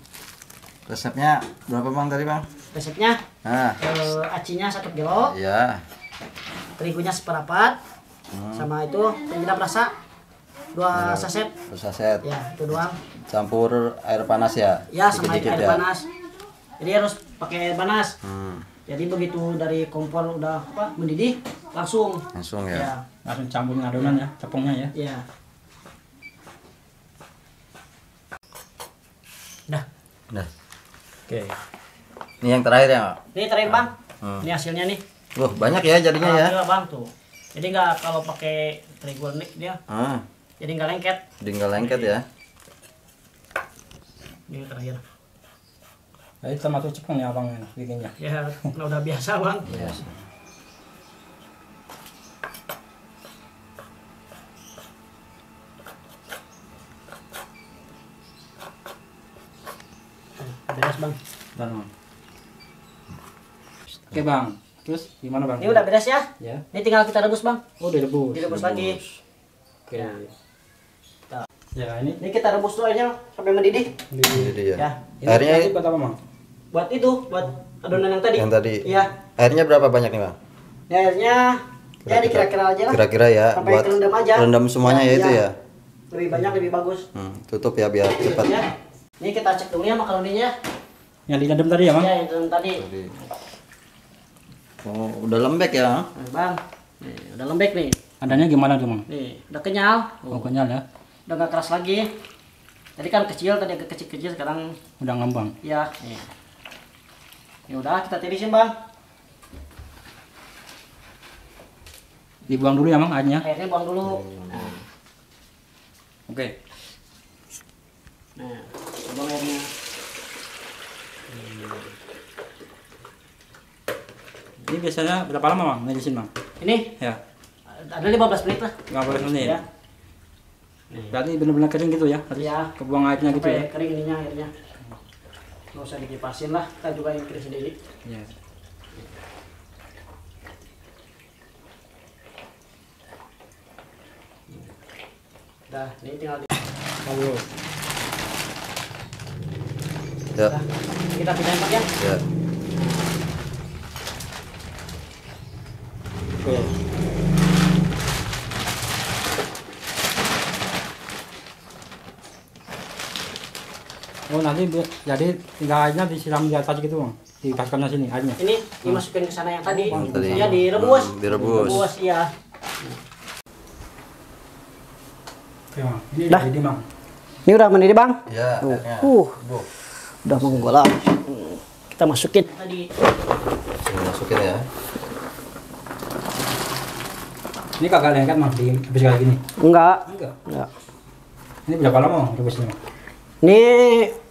Speaker 1: Resepnya berapa, Bang, tadi, Bang?
Speaker 2: Resepnya
Speaker 1: Nah,
Speaker 2: acinya 1 kilo,
Speaker 1: iya.
Speaker 2: terigunya seperempat, sama itu penyedap rasa 2 saset.
Speaker 1: Terus saset.
Speaker 2: Ya, itu doang.
Speaker 1: Campur air panas ya?
Speaker 2: Ya, sama
Speaker 1: Dikit-dikit
Speaker 2: air
Speaker 1: ya?
Speaker 2: panas. Jadi harus pakai air panas.
Speaker 1: Hmm,
Speaker 2: Jadi begitu dari kompor udah mendidih, langsung.
Speaker 1: langsung ya?
Speaker 2: Ya,
Speaker 3: Langsung campurin adonan ya, tepungnya ya.
Speaker 2: ya. Dah.
Speaker 1: Nah,
Speaker 3: Oke.
Speaker 1: ini yang terakhir ya?
Speaker 2: Ini terakhir Bang.
Speaker 1: Hmm.
Speaker 2: Ini hasilnya nih.
Speaker 1: Wah, banyak ya jadinya ya?
Speaker 2: Alhamdulillah, Bang tuh. Jadi nggak kalau pakai terigu nik dia,
Speaker 1: Ah,
Speaker 2: jadi nggak lengket.
Speaker 1: tinggal lengket ya?
Speaker 2: Ini terakhir.
Speaker 3: Jadi termasuk cepung ya, Bang, bikinnya.
Speaker 2: Ya, udah biasa Bang.
Speaker 1: Iya.
Speaker 2: Beres Bang.
Speaker 3: Oke, Bang. Terus gimana, Bang?
Speaker 2: Ini udah beres ya.
Speaker 3: Ya.
Speaker 2: Ini tinggal kita rebus Bang.
Speaker 3: Oh, direbus.
Speaker 2: Direbus lagi.
Speaker 3: Oke.
Speaker 2: Ya.
Speaker 3: Ya, ini
Speaker 2: Ini kita rebus dulu aja sampai mendidih.
Speaker 1: Jadi ya.
Speaker 2: Ya.
Speaker 3: ini
Speaker 1: Airnya
Speaker 3: tadi buat apa, Bang?
Speaker 2: Buat itu, buat adonan yang tadi.
Speaker 1: yang tadi.
Speaker 2: Iya.
Speaker 1: Airnya berapa banyak nih, Bang?
Speaker 2: Ya, airnya ya dikira-kira aja lah.
Speaker 1: Kira-kira ya
Speaker 2: Sampai
Speaker 1: buat
Speaker 2: kerendam aja.
Speaker 1: rendam semuanya ya itu ya.
Speaker 2: Lebih banyak lebih bagus.
Speaker 1: Tutup ya biar cepat.
Speaker 2: Ya. Ini kita cek dulu ya makaroninya.
Speaker 3: Yang direndam tadi ya, Bang?
Speaker 2: Ya, itu yang tadi.
Speaker 1: Oh, udah lembek ya?
Speaker 2: Nah, Bang. Nih, udah lembek nih.
Speaker 3: Adanya gimana tuh, Bang?
Speaker 2: Nih, udah kenyal.
Speaker 3: Oh, kenyal ya.
Speaker 2: Udah gak keras lagi. Tadi kan kecil, tadi agak kecil-kecil, sekarang
Speaker 3: Udah ngembang.
Speaker 2: ya. Nih. Ya udah, kita tirisin Bang.
Speaker 3: Dibuang dulu ya, Bang, airnya.
Speaker 2: Airnya buang dulu. Nah,
Speaker 3: Oke.
Speaker 2: nah, buang airnya.
Speaker 3: Ini biasanya berapa lama, Bang, ngabisin, Bang?
Speaker 2: Ini
Speaker 3: Ya.
Speaker 2: ada 15 menit lah.
Speaker 3: 15 menit.
Speaker 2: Ya.
Speaker 3: Berarti benar-benar kering gitu ya? Harus
Speaker 2: Ya.
Speaker 3: kebuang airnya gitu
Speaker 2: Sampai
Speaker 3: ya?
Speaker 2: kering ininya airnya. Nggak usah dikipasin lah, kita juga yang kering sendiri.
Speaker 3: Iya.
Speaker 2: Udah, ini tinggal di...
Speaker 3: Lalu.
Speaker 1: Ya.
Speaker 2: Kita pindahin Bang ya.
Speaker 1: Ya.
Speaker 3: Oke. Oh nanti jadi tinggal airnya disiram di atas gitu bang, dipaskannya sini airnya.
Speaker 2: Ini dimasukin ke sana yang tadi.
Speaker 1: Yang tadi.
Speaker 2: Iya direbus.
Speaker 1: Direbus.
Speaker 2: Direbus iya.
Speaker 3: Oke bang, ini
Speaker 2: Dah.
Speaker 3: jadi bang.
Speaker 2: Ini udah mendidih Bang.
Speaker 1: Ya. airnya.
Speaker 2: Udah menggolak. Kita masukin tadi.
Speaker 1: Sini masukin ya.
Speaker 3: Ini kagak lengket bang, habis kayak gini.
Speaker 2: Enggak.
Speaker 3: Enggak. Ini berapa lama bang rebusnya? Bang?
Speaker 2: Ini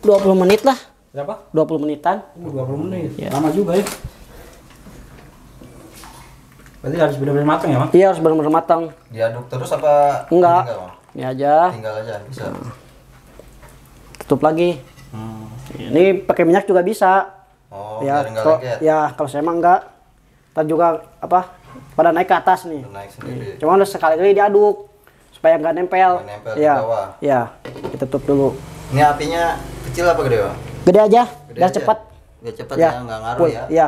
Speaker 2: 20 menit lah.
Speaker 3: Berapa?
Speaker 2: 20 menitan.
Speaker 3: 20 menit.
Speaker 2: Ya.
Speaker 3: Lama juga ya. Berarti harus benar-benar matang ya bang?
Speaker 2: Iya harus benar-benar matang.
Speaker 1: Diaduk terus apa?
Speaker 2: Enggak.
Speaker 1: Bang?
Speaker 2: Ini aja.
Speaker 1: Tinggal aja bisa.
Speaker 2: Tutup lagi.
Speaker 1: Hmm.
Speaker 2: Ini pakai minyak juga bisa.
Speaker 1: Oh,
Speaker 2: Ya,
Speaker 1: biar enggak
Speaker 2: kalau
Speaker 1: lengket.
Speaker 2: ya kalau saya emang enggak. Ntar juga apa? Pada naik ke atas nih.
Speaker 1: Naik sendiri.
Speaker 2: Cuma udah sekali-kali diaduk supaya nggak nempel.
Speaker 1: Nggak nempel di
Speaker 2: Ya.
Speaker 1: bawah.
Speaker 2: Ya. Kita tutup dulu.
Speaker 1: Ini apinya kecil apa gede, Bang?
Speaker 2: Gede aja,
Speaker 1: Gede
Speaker 2: biar
Speaker 1: aja.
Speaker 2: cepat.
Speaker 1: Biar cepat
Speaker 2: Ya.
Speaker 1: ya, nggak ngaruh
Speaker 2: Full,
Speaker 1: ya.
Speaker 2: Iya.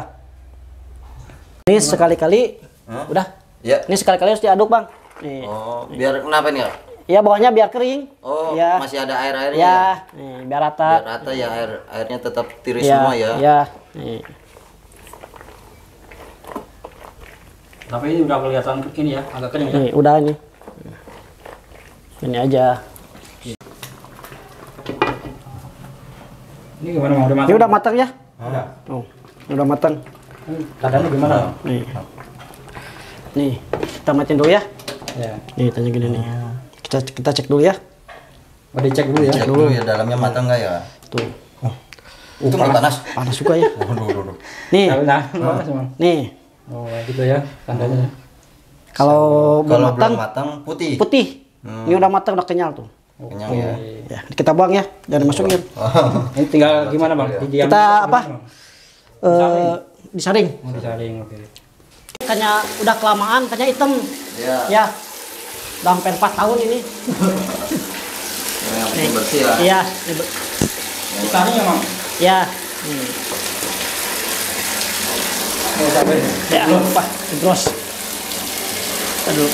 Speaker 2: Ini sekali-kali
Speaker 1: Hah?
Speaker 2: udah.
Speaker 1: Ya.
Speaker 2: Ini sekali-kali harus diaduk, Bang. Nih.
Speaker 1: Oh, biar kenapa nih, ya?
Speaker 2: Ya bawahnya biar kering.
Speaker 1: Oh,
Speaker 2: ya.
Speaker 1: masih ada air-airnya.
Speaker 2: Ya,
Speaker 1: Ya?
Speaker 2: nih, biar rata.
Speaker 1: Biar rata ya, airnya tetap tiris
Speaker 2: Ya,
Speaker 1: semua ya.
Speaker 2: Ya. Nih.
Speaker 3: Tapi ini udah kelihatan ini ya, agak kering ya.
Speaker 2: Nih, udah ini. Ini aja.
Speaker 3: Ini gimana bang? Udah matang?
Speaker 2: Ini udah matang ya?
Speaker 3: Udah.
Speaker 2: Oh, udah matang.
Speaker 3: Keadaannya gimana bang?
Speaker 2: Nih. Nih, kita matiin dulu ya.
Speaker 3: Ya.
Speaker 2: Nih, tanya gini nih. Kita cek dulu ya.
Speaker 3: Oh dicek dulu ya.
Speaker 1: Cek dulu ya dalamnya matang nggak ya?
Speaker 2: Tuh.
Speaker 1: Itu nggak panas.
Speaker 2: Panas juga ya.
Speaker 1: Waduh.
Speaker 2: Nih,
Speaker 3: Nah, panas bang.
Speaker 2: nih.
Speaker 3: Oh gitu ya, tandanya.
Speaker 2: Kalau belum
Speaker 1: Kalau
Speaker 2: matang,
Speaker 1: belum matang putih.
Speaker 2: putih. Ini udah matang, udah kenyal tuh.
Speaker 1: Kenyang ya.
Speaker 2: Ya, kita buang ya, jangan masukin.
Speaker 3: Ini tinggal gimana bang? Didiamin
Speaker 2: Kita
Speaker 3: gimana,
Speaker 2: apa?
Speaker 3: Bang?
Speaker 2: Disaring.
Speaker 3: Mau disaring, oke.
Speaker 2: Kayaknya udah kelamaan, kayaknya hitam.
Speaker 1: Iya.
Speaker 2: Ya. Udah hampir 4 tahun ini.
Speaker 1: Yang penting bersih ya.
Speaker 2: Iya,
Speaker 3: Disaring ya bang?
Speaker 2: ya.
Speaker 3: Oh, sampai.
Speaker 2: Ya, lupa, terus. Aduh.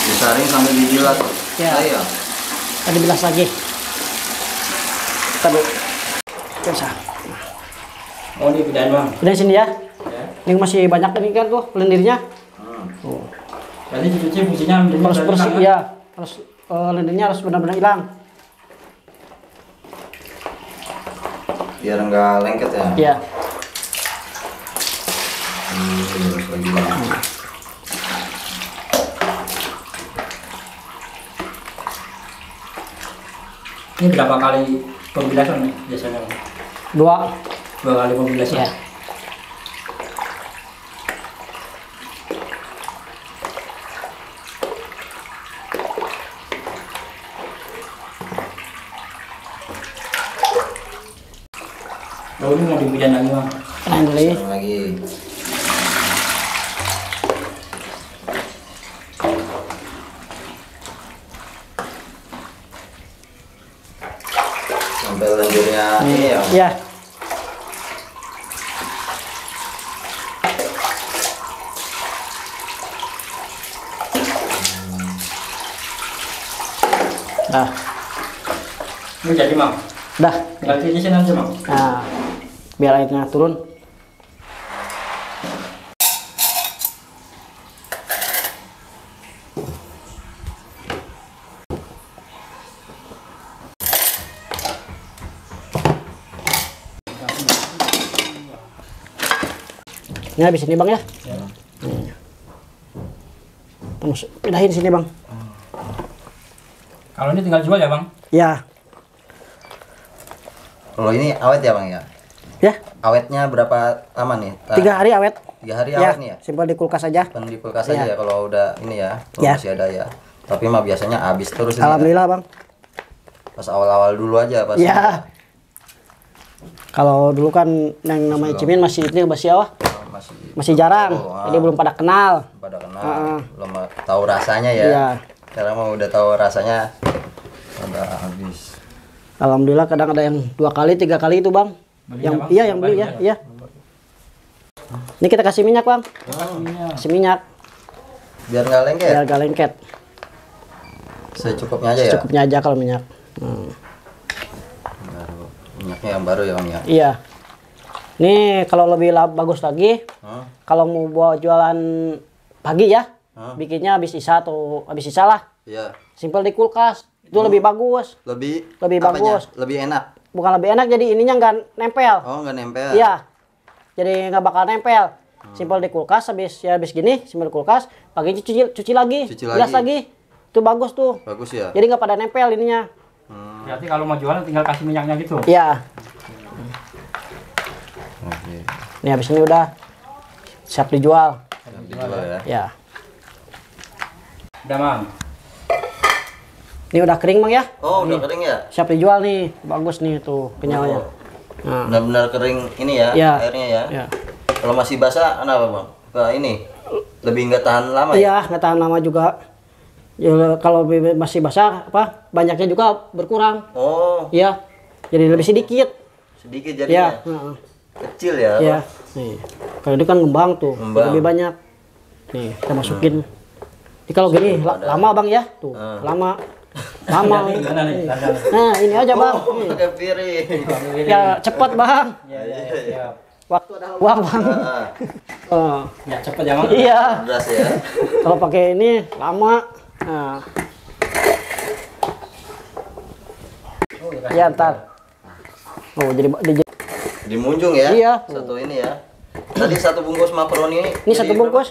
Speaker 1: Disaring sambil dijilat.
Speaker 2: Ya.
Speaker 1: Iya.
Speaker 2: Tadi bilas lagi. Aduh. Bisa.
Speaker 3: Oh ini pindahin bang.
Speaker 2: Udah sini ya.
Speaker 3: Ya.
Speaker 2: Ini masih banyak ini kan tuh lendirnya.
Speaker 1: Hmm.
Speaker 3: Berarti cuci fungsinya
Speaker 2: Harus bersih ya. Harus lendirnya harus benar-benar hilang.
Speaker 1: Biar nggak lengket ya.
Speaker 2: Iya.
Speaker 1: Terus lagi bang.
Speaker 3: Ini berapa kali pembilasan nih biasanya bang?
Speaker 2: 2.
Speaker 3: 2 kali pembilasan.
Speaker 2: Ya.
Speaker 3: Oh ini mau dipindahin lagi bang?
Speaker 2: Kenain dulu ya.
Speaker 1: Sekarang lagi. Sampai lendirnya ini ya.
Speaker 2: Iya. Nah,
Speaker 3: Ini jadi bang?
Speaker 2: dah.
Speaker 3: Tinggal tirisin aja bang?
Speaker 2: Nah, biar airnya turun. Ini habis ini bang ya. Terus pindahin sini bang.
Speaker 3: Kalau ini tinggal jual ya bang?
Speaker 2: Ya,
Speaker 1: Kalau ini awet ya bang ya.
Speaker 2: ya.
Speaker 1: Awetnya berapa lama nih?
Speaker 2: 3 hari awet.
Speaker 1: 3 hari
Speaker 2: Ya,
Speaker 1: awet nih ya.
Speaker 2: simpel di kulkas aja.
Speaker 1: Kan di kulkas
Speaker 2: Ya.
Speaker 1: aja ya kalau udah ini ya. Kalau
Speaker 2: Ya.
Speaker 1: masih ada ya. Tapi mah biasanya habis terus ini ya.
Speaker 2: Alhamdulillah bang.
Speaker 1: Pas awal-awal dulu aja pas.
Speaker 2: Ya. Kalau dulu kan yang namanya Cimin masih itu masih apa?
Speaker 1: Masih
Speaker 2: Masih jarang.
Speaker 1: Oh,
Speaker 2: Jadi belum pada kenal.
Speaker 1: pada kenal,
Speaker 2: Heeh.
Speaker 1: belum tahu rasanya ya.
Speaker 2: Iya.
Speaker 1: Sekarang mau udah tahu rasanya. Udah habis.
Speaker 2: Alhamdulillah kadang ada yang 2 kali 3 kali itu bang.
Speaker 3: Belinya,
Speaker 2: Yang
Speaker 3: Bang?
Speaker 2: iya yang beli ya, iya. Ini kita kasih minyak bang, kasih minyak
Speaker 1: Biar nggak lengket.
Speaker 2: biar gak lengket.
Speaker 1: Secukupnya aja ya.
Speaker 2: Cukupnya aja kalau minyak.
Speaker 1: Baru. Minyaknya yang baru ya Bang ya.
Speaker 2: Iya. Ini kalau lebih bagus lagi,
Speaker 1: Hah?
Speaker 2: kalau mau buat jualan pagi ya,
Speaker 1: Hah?
Speaker 2: bikinnya habis isya atau habis isya lah.
Speaker 1: Iya.
Speaker 2: Simpel di kulkas, itu lebih bagus.
Speaker 1: Lebih
Speaker 2: Lebih
Speaker 1: apanya?
Speaker 2: bagus.
Speaker 1: Lebih enak.
Speaker 2: Bukan lebih enak, jadi ininya nggak nempel.
Speaker 1: Oh, nggak nempel.
Speaker 2: Iya. Jadi nggak bakal nempel. Simpel di kulkas, habis gini, simpel di kulkas, pagi cuci lagi,
Speaker 1: Cuci
Speaker 2: bilas
Speaker 1: lagi.
Speaker 2: lagi. Itu bagus tuh.
Speaker 1: Bagus ya.
Speaker 2: Jadi nggak pada nempel ininya.
Speaker 3: Berarti kalau mau jualan tinggal kasih minyaknya gitu.
Speaker 2: Iya.
Speaker 1: Oke.
Speaker 2: Nih habis ini udah siap dijual.
Speaker 1: Dijual ya.
Speaker 2: Ya.
Speaker 3: Udah Mang.
Speaker 2: Ini udah kering bang ya.
Speaker 1: Oh, udah kering ya?
Speaker 2: Siap dijual nih. Bagus nih tuh kenyalnya.
Speaker 1: Oh,
Speaker 2: Nah.
Speaker 1: benar-benar kering ini ya,
Speaker 2: Iya.
Speaker 1: airnya ya.
Speaker 2: Ya.
Speaker 1: Kalau masih basah, kenapa Bang? Ini lebih nggak tahan lama ya?
Speaker 2: Iya, nggak tahan lama juga. Ya, kalau masih basah apa banyaknya juga berkurang.
Speaker 1: Oh,
Speaker 2: Iya. Jadi lebih sedikit.
Speaker 1: sedikit
Speaker 2: Iya.
Speaker 1: jadinya.
Speaker 2: Heeh.
Speaker 1: Kecil ya.
Speaker 2: Iya. Nih. Kalau ini kan ngembang tuh,
Speaker 1: Ngembang.
Speaker 2: lebih banyak. Nih, kita masukin. Ini kalau gini lama bang ya, tuh lama. Lama.
Speaker 3: Gimana nih?
Speaker 2: Nah, ini aja bang.
Speaker 1: Oh,
Speaker 2: Nih.
Speaker 1: pakai piring.
Speaker 2: Ya cepat bang.
Speaker 3: Iya, siap.
Speaker 2: Waktu ada uang bang.
Speaker 1: Ah,
Speaker 2: Oh.
Speaker 3: Ya cepet ya Mang.
Speaker 2: Iya.
Speaker 1: beras ya.
Speaker 2: Kalau pakai ini lama. Nah. Ya ntar. Oh jadi
Speaker 1: Dimunjung ya?
Speaker 2: Iya.
Speaker 1: Satu ini ya. Tadi satu bungkus makaroni ini.
Speaker 2: ini satu bungkus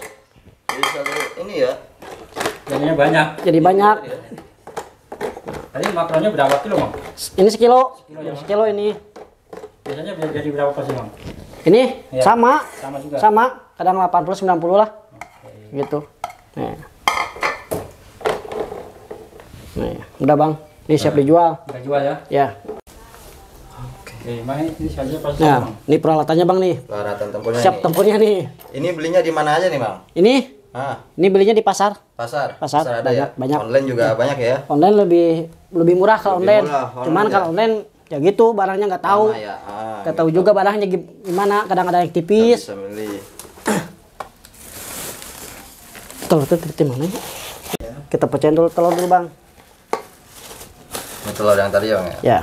Speaker 1: Jadi satu ini ya.
Speaker 3: Jadinya banyak.
Speaker 2: jadi banyak.
Speaker 3: Tadi makronya berapa kilo Mang?
Speaker 2: Ini sekilo.
Speaker 3: ya, Bang?
Speaker 2: Sekilo ini.
Speaker 3: Biasanya jadi berapa porsi Mang?
Speaker 2: Ini
Speaker 3: Iya.
Speaker 2: sama.
Speaker 3: Sama juga.
Speaker 2: Sama. Kadang 80 90 lah. Gitu. Nih. Nih, udah bang. Ini siap dijual.
Speaker 3: Udah jual ya.
Speaker 2: Ya.
Speaker 3: Oke, Mang ini saja proses
Speaker 2: Nah,
Speaker 3: Mang.
Speaker 2: ini peralatannya bang nih.
Speaker 1: Peralatan tempurnya
Speaker 2: Siap
Speaker 1: ini.
Speaker 2: tempurnya nih.
Speaker 1: Ini belinya di mana aja nih, Bang?
Speaker 2: Ini
Speaker 1: Ah,
Speaker 2: belinya di pasar.
Speaker 1: pasar.
Speaker 2: Pasar,
Speaker 1: ada ya.
Speaker 2: banyak.
Speaker 1: Online juga banyak ya.
Speaker 2: Online lebih murah kalau
Speaker 1: Lebih
Speaker 2: online.
Speaker 1: murah, online
Speaker 2: Cuman
Speaker 1: ya.
Speaker 2: kalau online ya gitu barangnya nggak tahu.
Speaker 1: Sama ya. Ah,
Speaker 2: Nggak tahu juga barangnya gimana. Kadang ada yang
Speaker 1: kita
Speaker 2: tipis.
Speaker 1: bisa beli.
Speaker 2: Telur itu mana ya? Kita pecahin dulu telur dulu bang.
Speaker 1: Ini telur yang tadi ya, Bang ya.
Speaker 2: Ya.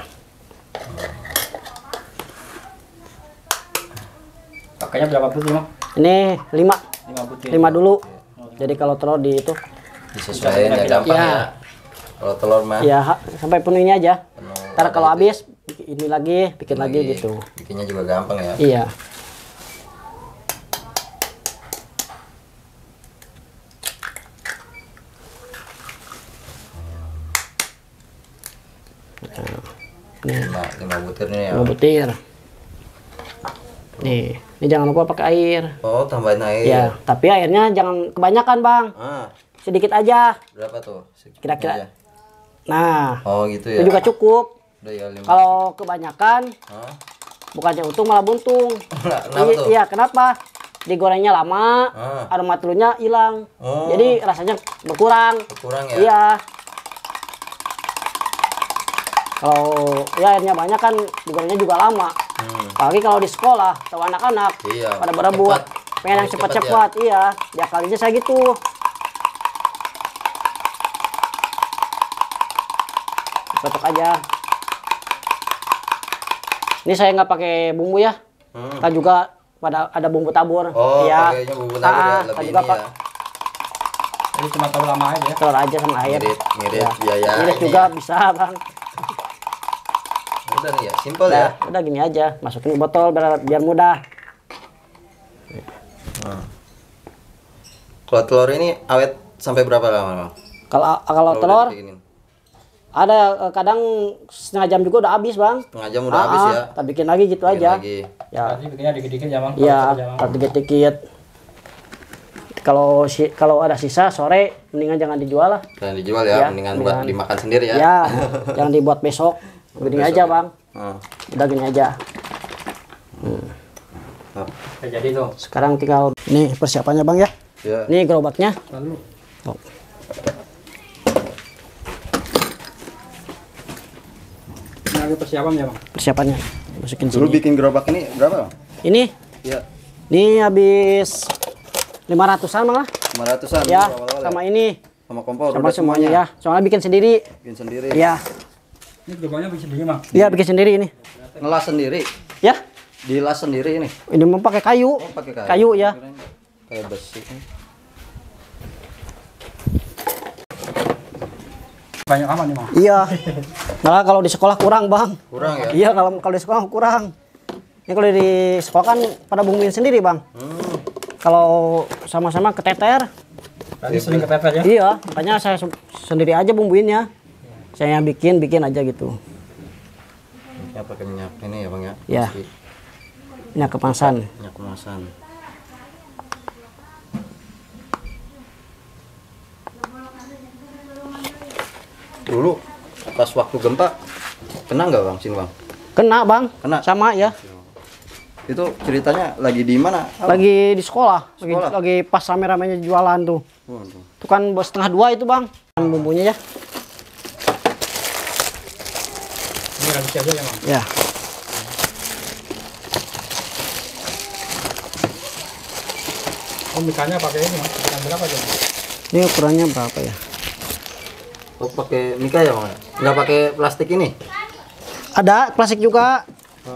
Speaker 3: Pakainya berapa butir Mang?
Speaker 2: Ini 5
Speaker 3: 5 butir.
Speaker 2: 5 dulu. Jadi kalau telur di itu
Speaker 1: Disesuaikan ya gampang
Speaker 2: Ya.
Speaker 1: ya. Kalau telur mah
Speaker 2: ya sampai penuhnya aja.
Speaker 1: penuh.
Speaker 2: Ntar kalau habis ini lagi, bikin lagi gitu.
Speaker 1: Bikinnya juga gampang ya.
Speaker 2: Iya. Nih,
Speaker 1: 5 butir nih ya.
Speaker 2: 5 butir. Nih, ini jangan lupa pakai air.
Speaker 1: Oh, tambahin air.
Speaker 2: Ya, tapi airnya jangan kebanyakan, Bang.
Speaker 1: Ah,
Speaker 2: Sedikit aja.
Speaker 1: berapa tuh? Sedikit
Speaker 2: Kira-kira.
Speaker 1: aja.
Speaker 2: Nah,
Speaker 1: Oh, gitu
Speaker 2: itu
Speaker 1: ya.
Speaker 2: juga cukup.
Speaker 1: Udah ya 5.
Speaker 2: Kalau kebanyakan,
Speaker 1: Hah?
Speaker 2: bukannya untung malah buntung.
Speaker 1: Kenapa tuh?
Speaker 2: Iya, kenapa? Digorengnya lama,
Speaker 1: Ah.
Speaker 2: aroma telurnya hilang.
Speaker 1: Oh.
Speaker 2: Jadi rasanya berkurang.
Speaker 1: Kurang ya?
Speaker 2: Iya. Kalau ya airnya banyak kan digorengnya juga lama. Apalagi kalau di sekolah atau anak-anak
Speaker 1: Iya,
Speaker 2: pada berebut,
Speaker 1: cepat.
Speaker 2: pengen yang
Speaker 1: Harus cepat
Speaker 2: cepat-cepat. Iya, dia kalinya saya gitu. Cocok aja. Ini saya nggak pakai bumbu ya. Kan juga ada bumbu tabur.
Speaker 1: Oh,
Speaker 2: Iya.
Speaker 1: pakainya bumbu tabur ya,
Speaker 2: kan
Speaker 1: lebih
Speaker 2: juga
Speaker 1: ini
Speaker 2: pak
Speaker 1: ya.
Speaker 3: Jadi cuma tahu lama aja ya.
Speaker 2: telur aja sama air.
Speaker 1: Ngirit
Speaker 2: Ya.
Speaker 1: biaya.
Speaker 2: Ngirit
Speaker 1: ini
Speaker 2: juga
Speaker 1: ya.
Speaker 2: bisa bang.
Speaker 1: Udah nih ya, simple ya.
Speaker 2: Udah gini aja, masukin ke botol biar mudah.
Speaker 1: Kalau telur ini awet sampai berapa lama, Bang?
Speaker 2: Kalau
Speaker 1: udah
Speaker 2: telur
Speaker 1: dibikinin?
Speaker 2: ada kadang setengah jam juga udah habis bang.
Speaker 1: Setengah jam udah habis ya.
Speaker 2: Kita bikin lagi gitu
Speaker 1: Bikin
Speaker 2: aja.
Speaker 1: lagi.
Speaker 2: Ya,
Speaker 3: Berarti bikinnya dikit-dikit ya Mang.
Speaker 2: iya,
Speaker 3: Kalau cepet ya, Mang.
Speaker 2: dikit-dikit. Kalau ada sisa sore, mendingan jangan dijual lah.
Speaker 1: Dan dijual ya,
Speaker 2: Ya,
Speaker 1: mendingan buat
Speaker 2: mendingan.
Speaker 1: dimakan sendiri ya.
Speaker 2: Ya, jangan dibuat besok. Gini
Speaker 1: Besok
Speaker 2: aja
Speaker 1: ya.
Speaker 2: bang.
Speaker 1: Ah.
Speaker 2: Udah gini aja.
Speaker 3: Oke, jadi tuh.
Speaker 2: Sekarang tinggal ini persiapannya bang ya.
Speaker 1: Ya.
Speaker 2: Ini gerobaknya.
Speaker 3: Lalu
Speaker 2: Oh.
Speaker 3: lagi persiapan ya bang.
Speaker 2: persiapannya. Masukin
Speaker 1: Dulu
Speaker 2: sini.
Speaker 1: bikin gerobak ini berapa, Bang?
Speaker 2: Ini
Speaker 1: Iya,
Speaker 2: habis 500-an Bang lah.
Speaker 1: 500-an
Speaker 2: Ya,
Speaker 1: awal-awal
Speaker 2: sama
Speaker 1: ya?
Speaker 2: ini.
Speaker 1: Sama kompor
Speaker 2: Sama
Speaker 1: udah
Speaker 2: semuanya ya. Soalnya bikin sendiri.
Speaker 1: Bikin sendiri.
Speaker 2: Iya.
Speaker 3: Ini gerobaknya bisa sendiri bang.
Speaker 2: Iya, bikin sendiri ini.
Speaker 1: Ngelas sendiri.
Speaker 2: Ya.
Speaker 1: Dilas sendiri ini.
Speaker 2: Ini mau pakai kayu.
Speaker 1: Oh, pakai kayu.
Speaker 2: Kayu ya.
Speaker 1: Kayak besi.
Speaker 3: Banyak amat nih bang.
Speaker 2: Iya. Malah kalau di sekolah kurang, Bang.
Speaker 1: Kurang ya?
Speaker 2: Iya, kalau di sekolah kurang. Ini kalau di sekolah kan pada bumbuin sendiri, Bang. Kalau sama-sama keteter.
Speaker 3: Tadi sering kepepet ya.
Speaker 2: Iya, makanya saya sendiri aja bumbuinnya. Saya bikin aja gitu.
Speaker 1: Ya pakai minyak ini ya, Bang ya.
Speaker 2: Ya.
Speaker 1: Meski
Speaker 2: Minyak kemasan.
Speaker 1: minyak kemasan. Dulu pas waktu gempa kena nggak, Bang, sini, Bang?
Speaker 2: Kena, Bang.
Speaker 1: Kena.
Speaker 2: Sama ya.
Speaker 1: Itu ceritanya lagi di mana? Apa?
Speaker 2: Lagi di sekolah.
Speaker 1: Sekolah?
Speaker 2: Lagi pas rame-ramenya jualan tuh.
Speaker 1: Waduh.
Speaker 2: Itu kan 1:30 itu, Bang. Bumbunya ya.
Speaker 3: Ini lagi aja ya bang.
Speaker 2: Ya.
Speaker 3: Oh mikalnya pakai ini bang. Mikalnya berapa aja bang?
Speaker 2: Ini ukurannya berapa ya?
Speaker 1: Oh, pakai mika ya, Bang? Nggak pakai plastik ini?
Speaker 2: Ada plastik juga.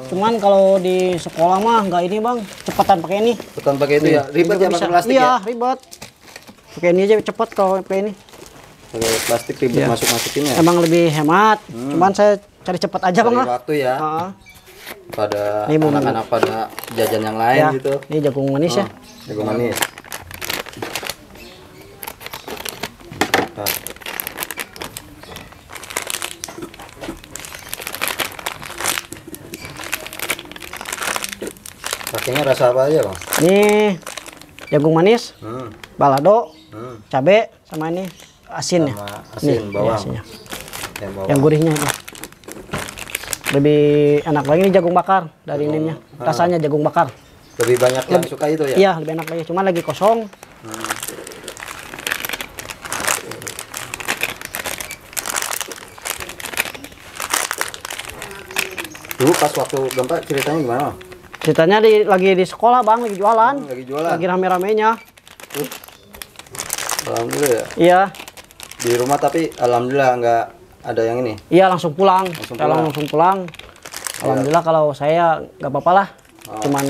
Speaker 2: Cuman kalau di sekolah mah nggak ini, Bang. Cepatan pakai ini.
Speaker 1: Bukan pakai itu ya? Ribet
Speaker 2: Juga
Speaker 1: ya
Speaker 2: bisa.
Speaker 1: pakai plastik
Speaker 2: iya,
Speaker 1: ya?
Speaker 2: ribet. Pakai ini aja cepet kalau pakai ini.
Speaker 1: Pakai plastik ribet
Speaker 2: Iya.
Speaker 1: masuk-masukinnya.
Speaker 2: Emang lebih hemat. Cuman saya cari cepet aja, Bang
Speaker 1: Cari
Speaker 2: lah.
Speaker 1: waktu ya.
Speaker 2: Heeh.
Speaker 1: Pada
Speaker 2: Ini bumbu.
Speaker 1: anak-anak pada jajan yang lain
Speaker 2: Ya,
Speaker 1: gitu.
Speaker 2: ini jagung manis ya.
Speaker 1: Jagung manis. Nah, pakainya rasa apa aja, Bang?
Speaker 2: Ini jagung manis,
Speaker 1: Hmm.
Speaker 2: balado,
Speaker 1: Hmm.
Speaker 2: cabe, sama ini asin ya.
Speaker 1: Sama asin,
Speaker 2: Nih,
Speaker 1: bawang.
Speaker 2: asinnya.
Speaker 1: Bawang.
Speaker 2: Yang gurihnya ini. Lebih enak lagi ini jagung bakar dari ininya. Rasanya jagung bakar.
Speaker 1: Lebih banyak yang suka itu ya?
Speaker 2: Iya, lebih enak lagi. Cuma lagi kosong.
Speaker 1: Dulu pas waktu gempa ceritanya gimana, Bang?
Speaker 2: Ceritanya lagi di sekolah, Bang, lagi jualan.
Speaker 1: Lagi jualan.
Speaker 2: Lagi rame-ramenya.
Speaker 1: Alhamdulillah ya.
Speaker 2: Iya.
Speaker 1: Di rumah tapi alhamdulillah nggak ada yang ini.
Speaker 2: Iya, langsung pulang.
Speaker 1: Langsung
Speaker 2: Saya
Speaker 1: pulang.
Speaker 2: langsung pulang. Alhamdulillah kalau saya nggak apa-apa lah.
Speaker 1: Oh.
Speaker 2: Cuman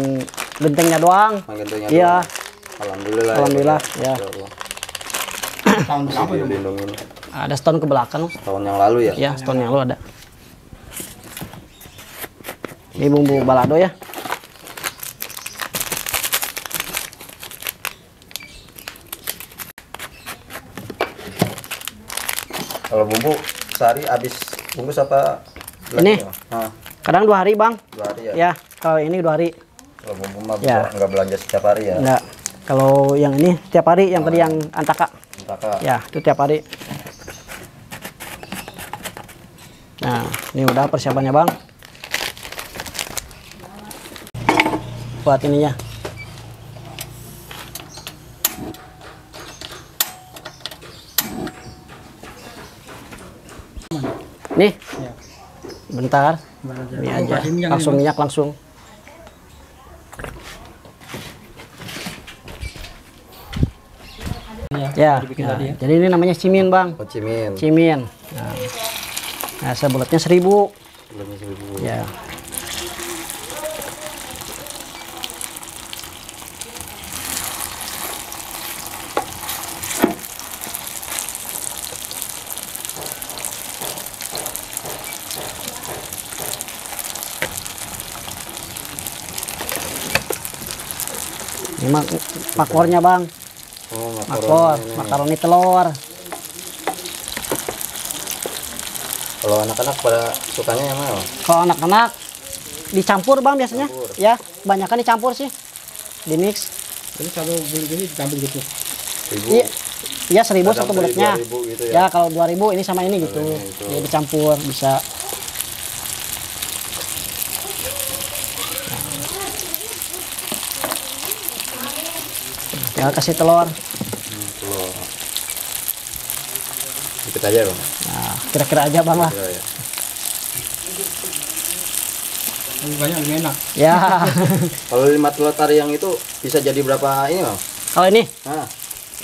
Speaker 2: gentengnya doang.
Speaker 1: Manggentengnya
Speaker 2: Iya.
Speaker 1: doang. Alhamdulillah.
Speaker 2: Alhamdulillah, ya.
Speaker 1: Allah.
Speaker 3: Tahun berapa ya bang?
Speaker 1: Dilindungin.
Speaker 2: Ada setahun ke belakang.
Speaker 1: Tahun yang lalu ya.
Speaker 2: Ya, setahun yang lalu ada. Ini bumbu balado ya.
Speaker 1: Kalau bumbu sehari habis bungkus apa?
Speaker 2: Ini?
Speaker 1: Nah,
Speaker 2: Kadang 2 hari, Bang.
Speaker 1: 2 hari ya.
Speaker 2: Ya, kalau ini 2 hari.
Speaker 1: Kalau bumbu mah
Speaker 2: Ya.
Speaker 1: nggak belanja setiap hari ya.
Speaker 2: Enggak. Kalau yang ini tiap hari, yang tadi yang antaka.
Speaker 1: Kakak.
Speaker 2: Ya, itu tiap hari. Nah, ini udah persiapannya, Bang. Buat ininya. Nih,
Speaker 3: Ya.
Speaker 2: bentar. Ini aja.
Speaker 3: Kasih minyak
Speaker 2: Langsung
Speaker 3: nih,
Speaker 2: minyak langsung.
Speaker 3: Bang.
Speaker 2: Ya,
Speaker 3: Dibikin
Speaker 2: ya.
Speaker 3: tadi ya.
Speaker 2: Jadi ini namanya cimin, Bang.
Speaker 1: Oh, cimin.
Speaker 2: Cimin. Nah, saya bulatnya 1000.
Speaker 1: Belum 1000.
Speaker 2: Ya. Ini makornya, Bang.
Speaker 1: Oh,
Speaker 2: Makor,
Speaker 1: makaroni ini.
Speaker 2: makaroni telur.
Speaker 1: Kalau anak-anak pada sukanya yang mana, Bang?
Speaker 2: Kalau anak-anak dicampur, Bang, biasanya.
Speaker 1: Campur.
Speaker 2: Ya, kebanyakan dicampur sih. Di mix.
Speaker 3: Jadi satu bulir ini dicampur gitu.
Speaker 1: 1000.
Speaker 2: Iya. Iya, 1000
Speaker 1: Kadang
Speaker 2: satu
Speaker 1: beli
Speaker 2: bulatnya.
Speaker 1: 2000 gitu
Speaker 2: Ya,
Speaker 1: ya.
Speaker 2: kalau 2000 ini sama ini gitu.
Speaker 1: ini gitu.
Speaker 2: Ya, dicampur bisa. Tinggal kasih telur.
Speaker 1: Telur. Dikit aja, Bang.
Speaker 2: Nah, kira-kira aja, Bang lah.
Speaker 1: Ya, ya.
Speaker 3: Lebih banyak lebih enak.
Speaker 2: Ya.
Speaker 1: Kalau 5 telur tari yang itu bisa jadi berapa ini bang?
Speaker 2: Kalau ini,
Speaker 1: Nah,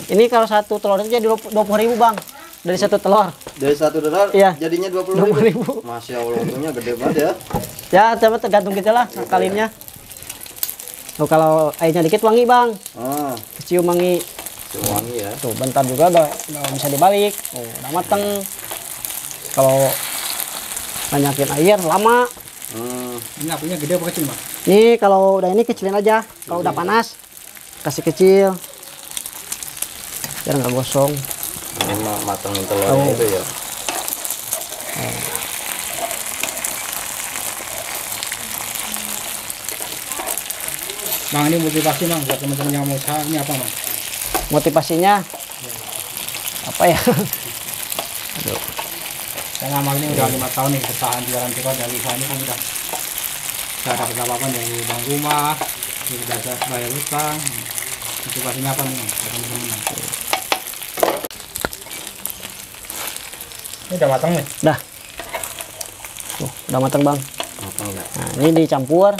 Speaker 2: ini kalau satu telur itu jadi 20.000 bang. Dari satu telur.
Speaker 1: dari 1 telur
Speaker 2: Iya.
Speaker 1: jadinya 20.000.
Speaker 2: 20.000.
Speaker 1: Masya Allah, untungnya gede banget ya.
Speaker 2: Ya, coba tergantung kita lah ngakalinnya. Oh, kalau airnya dikit wangi bang,
Speaker 1: Ah,
Speaker 2: kecium wangi.
Speaker 1: wangi ya.
Speaker 2: Tuh bentar juga udah bisa dibalik. Oh, udah mateng. Kalau banyakin air lama.
Speaker 3: Ini apinya gede apa kecil, Mas?
Speaker 2: Nih kalau udah ini kecilin aja. Kalau udah panas kasih kecil. Biar nggak gosong.
Speaker 1: Ini mah matangin telurnya
Speaker 2: Oh.
Speaker 1: itu ya.
Speaker 3: Bang, ini motivasi Bang buat teman-teman yang mau usaha ini apa Bang?
Speaker 2: Motivasinya apa ya?
Speaker 3: Karena Bang ini udah 5 tahun nih bertahan jualan tiga dari usaha ini kan udah dapat apa-apa dari bang rumah, udah bayar utang. Motivasinya apa nih Bang? Buat teman-teman. Ini udah matang nih.
Speaker 2: Dah. Tuh, udah matang bang.
Speaker 1: Matang ya.
Speaker 2: Nah, ini dicampur.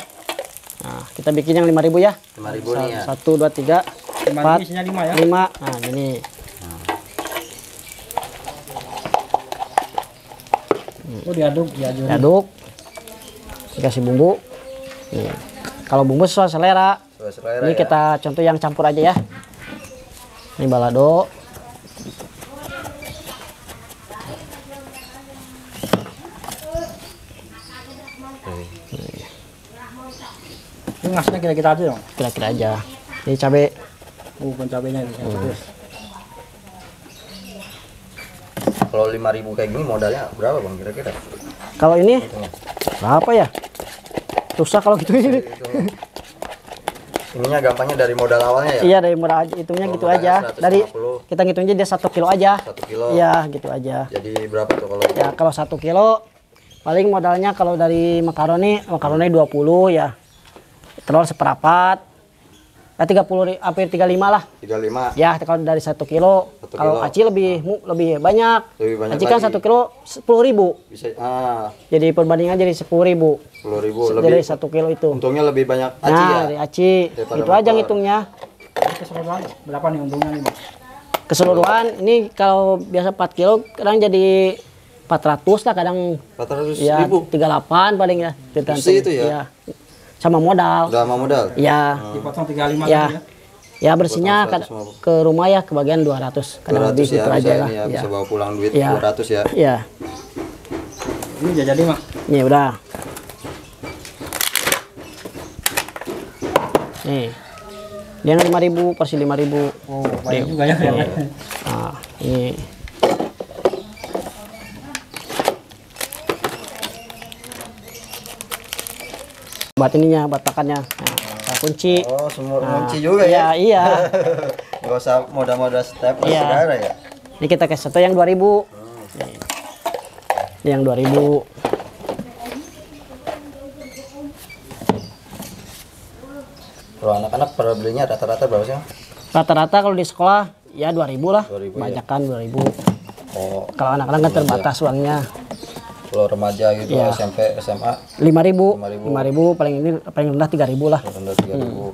Speaker 2: Nah, kita bikin yang 5.000 ya.
Speaker 1: 5.000 nih ya.
Speaker 2: 1, 2, 3, 4,
Speaker 3: Isinya 5 ya.
Speaker 2: 5. Nah, gini.
Speaker 3: Oh diaduk, diaduk.
Speaker 2: Diaduk. Dikasih bumbu. Nih. Kalau bumbu sesuai selera.
Speaker 1: Sesuai selera
Speaker 2: Ini
Speaker 1: ya.
Speaker 2: kita contoh yang campur aja ya. Ini balado.
Speaker 3: Ini ngasihnya kira-kira aja dong.
Speaker 2: Kira-kira aja. Ini cabai.
Speaker 3: Bukan cabenya ini. Terus.
Speaker 1: Kalau 5.000 kayak gini modalnya berapa bang kira-kira?
Speaker 2: Kalau ini
Speaker 1: Hitungnya.
Speaker 2: berapa ya? Susah kalau gitu ini.
Speaker 1: Hitungnya. Ininya gampangnya dari modal awalnya ya?
Speaker 2: Iya dari murah aja, hitungnya
Speaker 1: Kalau
Speaker 2: gitu
Speaker 1: modalnya
Speaker 2: aja. Dari
Speaker 1: 150.
Speaker 2: kita ngitungnya dia 1 kilo aja.
Speaker 1: 1 kilo.
Speaker 2: Iya gitu aja.
Speaker 1: Jadi berapa tuh kalau?
Speaker 2: Ya kalau 1 kilo paling modalnya kalau dari makaroni 20 ya. Telur seperapat. Ya 30 hampir 35 lah.
Speaker 1: 35.
Speaker 2: Ya kalau dari 1 kilo.
Speaker 1: 1
Speaker 2: Kalau
Speaker 1: kilo.
Speaker 2: aci lebih banyak.
Speaker 1: Lebih banyak
Speaker 2: Aci kan
Speaker 1: lagi.
Speaker 2: 1 kilo 10.000.
Speaker 1: Bisa
Speaker 2: Jadi perbandingan jadi 10.000.
Speaker 1: 10.000
Speaker 2: Dari
Speaker 1: lebih.
Speaker 2: 1 kilo itu.
Speaker 1: Untungnya lebih banyak aci
Speaker 2: Nah,
Speaker 1: ya.
Speaker 2: dari aci.
Speaker 1: Daripada
Speaker 2: Itu aja
Speaker 1: motor.
Speaker 2: ngitungnya.
Speaker 3: Keseluruhan berapa nih untungnya nih Bang?
Speaker 2: Keseluruhan ini kalau biasa 4 kilo kadang jadi 400 lah kadang
Speaker 1: 400
Speaker 2: ya
Speaker 1: ribu.
Speaker 2: 38 paling ya tergantung.
Speaker 1: Bersih itu ya?
Speaker 2: Iya. Sama modal.
Speaker 1: Udah sama modal.
Speaker 2: Ya.
Speaker 3: Dipotong 35
Speaker 2: Ya.
Speaker 3: tadi ya.
Speaker 2: Ya bersihnya
Speaker 1: Potong 150.
Speaker 2: ke rumah ya kebagian 200 kadang
Speaker 1: 200
Speaker 2: lebih
Speaker 1: ya,
Speaker 2: gitu
Speaker 1: bisa
Speaker 2: aja
Speaker 1: ini
Speaker 2: lah.
Speaker 1: ya,
Speaker 2: Ya.
Speaker 1: bisa bawa pulang duit
Speaker 2: Ya.
Speaker 1: 200 ya.
Speaker 2: Ya.
Speaker 3: Ini udah jadi Bang.
Speaker 2: Nih udah. Nih. Dia 5.000 porsi 5.000.
Speaker 3: Oh, banyak juga ya.
Speaker 2: Nah, ini. Buat ininya, buat pakannya. Nah, saya kunci.
Speaker 1: Oh, semua
Speaker 2: Nah,
Speaker 1: kunci juga ya.
Speaker 2: Iya.
Speaker 1: Nggak usah modal-modal step
Speaker 2: Iya.
Speaker 1: segala ya.
Speaker 2: Ini kita kasih satu yang 2.000. Nih. Ini yang 2.000.
Speaker 1: Kalau anak-anak pada belinya rata-rata berapa sih? Bang?
Speaker 2: Rata-rata kalau di sekolah ya 2.000 lah.
Speaker 1: 2.000 ya.
Speaker 2: Banyakan 2.000.
Speaker 1: Oh,
Speaker 2: Kalau anak-anak kan terbatas uangnya.
Speaker 1: kalau remaja gitu
Speaker 2: Iya.
Speaker 1: SMP, SMA
Speaker 2: 5.000.
Speaker 1: 5.000.
Speaker 2: 5.000 paling rendah 3.000 lah.
Speaker 1: rendah 3.000.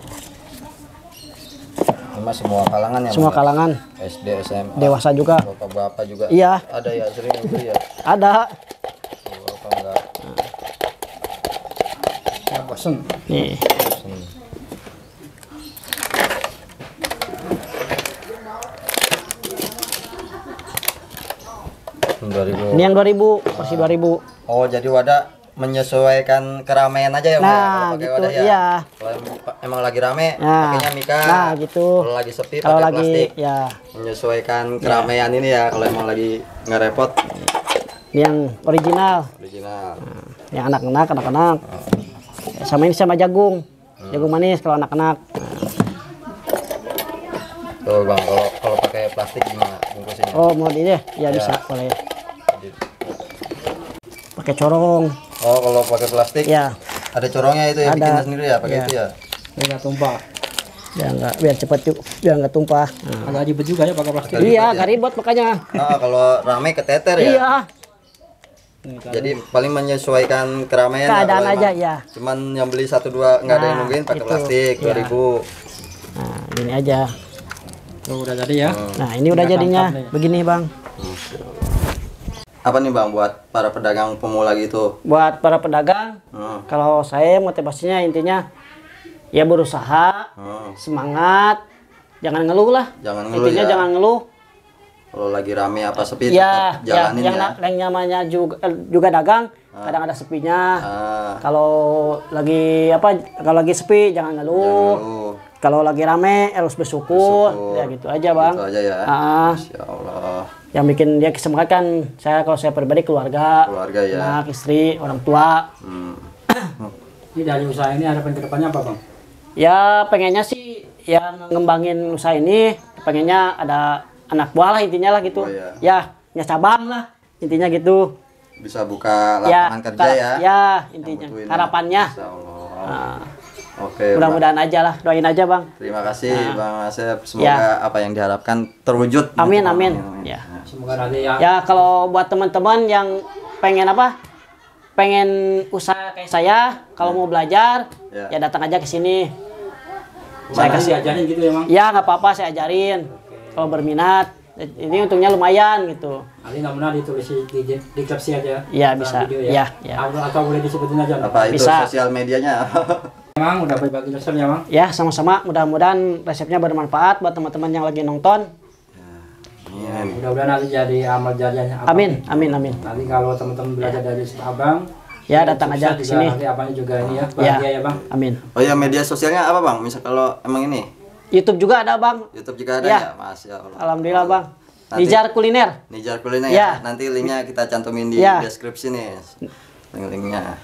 Speaker 1: Ini mah semua kalangan ya.
Speaker 2: Semua
Speaker 1: Bang, ya?
Speaker 2: kalangan,
Speaker 1: SD, SMA,
Speaker 2: dewasa juga.
Speaker 1: bapak-bapak juga.
Speaker 2: Iya.
Speaker 1: Ada ya sering beli ya.
Speaker 2: Ada.
Speaker 1: Bapak enggak.
Speaker 3: Ya bosen.
Speaker 2: Nih. Ini yang 2.000, porsi 2.000.
Speaker 1: Oh, jadi wadah menyesuaikan keramaian aja ya, Bang, ya,
Speaker 2: Nah,
Speaker 1: kalau pakai
Speaker 2: gitu,
Speaker 1: wadah ya.
Speaker 2: iya.
Speaker 1: Kalau emang lagi rame,
Speaker 2: Nah,
Speaker 1: pakainya mika.
Speaker 2: nah, gitu.
Speaker 1: Kalau lagi sepi
Speaker 2: Kalau
Speaker 1: pakai
Speaker 2: lagi
Speaker 1: plastik.
Speaker 2: ya,
Speaker 1: Menyesuaikan keramaian ini ya, kalau emang lagi nggak repot.
Speaker 2: ini yang original.
Speaker 1: Original.
Speaker 2: Yang anak-anak. Sama ini sama jagung. Jagung manis kalau anak-anak.
Speaker 1: Tuh Bang, kalau pakai plastik gimana bungkusinnya?
Speaker 2: Oh, mau di deh? Ya,
Speaker 1: Ya.
Speaker 2: bisa, boleh. Pakai corong.
Speaker 1: Oh, kalau pakai plastik
Speaker 2: Ya,
Speaker 1: ada corongnya itu ya,
Speaker 2: Ada.
Speaker 1: bikin sendiri ya, pakai
Speaker 2: Ya.
Speaker 1: itu ya.
Speaker 3: Biar nggak tumpah.
Speaker 2: biar cepet yuk, biar nggak tumpah. Nah.
Speaker 3: Agak ribet juga ya pakai plastik.
Speaker 1: Agak ribet
Speaker 2: Iya,
Speaker 1: ya.
Speaker 2: gak ribet makanya.
Speaker 1: Ah, kalau rame keteter ya.
Speaker 2: Iya.
Speaker 1: Jadi paling menyesuaikan keramaian ya,
Speaker 2: Keadaan
Speaker 1: kalau
Speaker 2: aja
Speaker 1: emang
Speaker 2: ya.
Speaker 1: cuman yang beli 1-2 nggak ada yang
Speaker 2: Nah,
Speaker 1: nungguin pakai
Speaker 2: itu.
Speaker 1: plastik
Speaker 2: Iya.
Speaker 1: 2000.
Speaker 2: Nah, gini aja.
Speaker 3: Tuh udah jadi ya.
Speaker 2: Nah, ini udah
Speaker 3: Udah
Speaker 2: jadinya.
Speaker 3: tangkap nih.
Speaker 2: Begini, Bang.
Speaker 1: Apa nih Bang buat para pedagang pemula gitu?
Speaker 2: Buat para pedagang, kalau saya motivasinya intinya ya berusaha, semangat, jangan ngeluh lah.
Speaker 1: Jangan ngeluh
Speaker 2: Intinya
Speaker 1: ya.
Speaker 2: jangan ngeluh.
Speaker 1: Kalau lagi rame apa sepi
Speaker 2: Ya,
Speaker 1: tetap jalanin
Speaker 2: yang
Speaker 1: ya.
Speaker 2: yang namanya juga dagang, kadang ada sepinya.
Speaker 1: Ah,
Speaker 2: Kalau kalau lagi sepi jangan
Speaker 1: jangan
Speaker 2: ngeluh.
Speaker 1: ngeluh.
Speaker 2: Kalau lagi rame harus bersyukur.
Speaker 1: Bersyukur.
Speaker 2: Ya gitu aja, Bang.
Speaker 1: Gitu aja ya.
Speaker 2: Ah,
Speaker 1: Masya Allah.
Speaker 2: yang bikin dia semangat kan kalau saya pribadi keluarga,
Speaker 1: Keluarga ya.
Speaker 2: anak, istri, orang tua.
Speaker 1: Hmm.
Speaker 3: Ini dari usaha ini harapan kedepannya apa Bang?
Speaker 2: Ya pengennya sih yang ngembangin usaha ini, pengennya ada anak buah lah intinya lah gitu.
Speaker 1: Oh, iya.
Speaker 2: Ya, punya cabang lah intinya gitu.
Speaker 1: Bisa buka
Speaker 2: Ya,
Speaker 1: lapangan kerja ya.
Speaker 2: Ya, intinya
Speaker 1: Yang butuhin ya.
Speaker 2: harapannya.
Speaker 1: Masya Allah.
Speaker 2: Nah,
Speaker 1: Oke. Bang.
Speaker 2: mudah-mudahan aja lah, doain aja, Bang.
Speaker 1: Terima kasih Bang Asep. Semoga
Speaker 2: Ya.
Speaker 1: apa yang diharapkan terwujud.
Speaker 2: Amin, amin. Ya.
Speaker 3: Semoga nanti ya.
Speaker 2: Ya kalau buat teman-teman yang pengen pengen usaha kayak saya, kalau mau belajar,
Speaker 1: Ya.
Speaker 2: ya datang aja ke sini.
Speaker 3: Saya kasih ajarin gitu ya Bang.
Speaker 2: Ya nggak apa-apa, saya ajarin. Kalau berminat, ini untungnya lumayan gitu.
Speaker 3: Nanti namanya ditulis di deskripsi aja.
Speaker 2: Iya,
Speaker 3: dalam
Speaker 2: bisa.
Speaker 3: video
Speaker 2: Iya, iya.
Speaker 3: Atau boleh disebutin aja. Bang?
Speaker 1: Apa itu
Speaker 2: Bisa.
Speaker 1: sosial medianya?
Speaker 3: Emang udah berbagi resep ya Bang?
Speaker 2: Ya sama-sama. Mudah-mudahan resepnya bermanfaat buat teman-teman yang lagi nonton.
Speaker 1: Amin.
Speaker 3: Mudah-mudahan nanti jadi amal jariahnya.
Speaker 2: Amin, amin, amin.
Speaker 3: Nanti kalau teman-teman belajar dari Abang,
Speaker 2: Ya datang aja ke
Speaker 3: sukses juga
Speaker 2: sini.
Speaker 3: Nanti apanya juga ini ya,
Speaker 2: Ya,
Speaker 3: bahagia ya Bang.
Speaker 2: amin.
Speaker 1: Oh ya, media sosialnya apa Bang? Misal kalau emang ini
Speaker 2: YouTube juga ada, Bang.
Speaker 1: YouTube juga ada
Speaker 2: Ya.
Speaker 1: ya? Masya Allah.
Speaker 2: Alhamdulillah, Bang.
Speaker 1: Nanti-
Speaker 2: Nijar Kuliner.
Speaker 1: Nijar Kuliner
Speaker 2: Ya.
Speaker 1: ya. Nanti linknya kita cantumin di
Speaker 2: Ya.
Speaker 1: deskripsi nih. Link-linknya.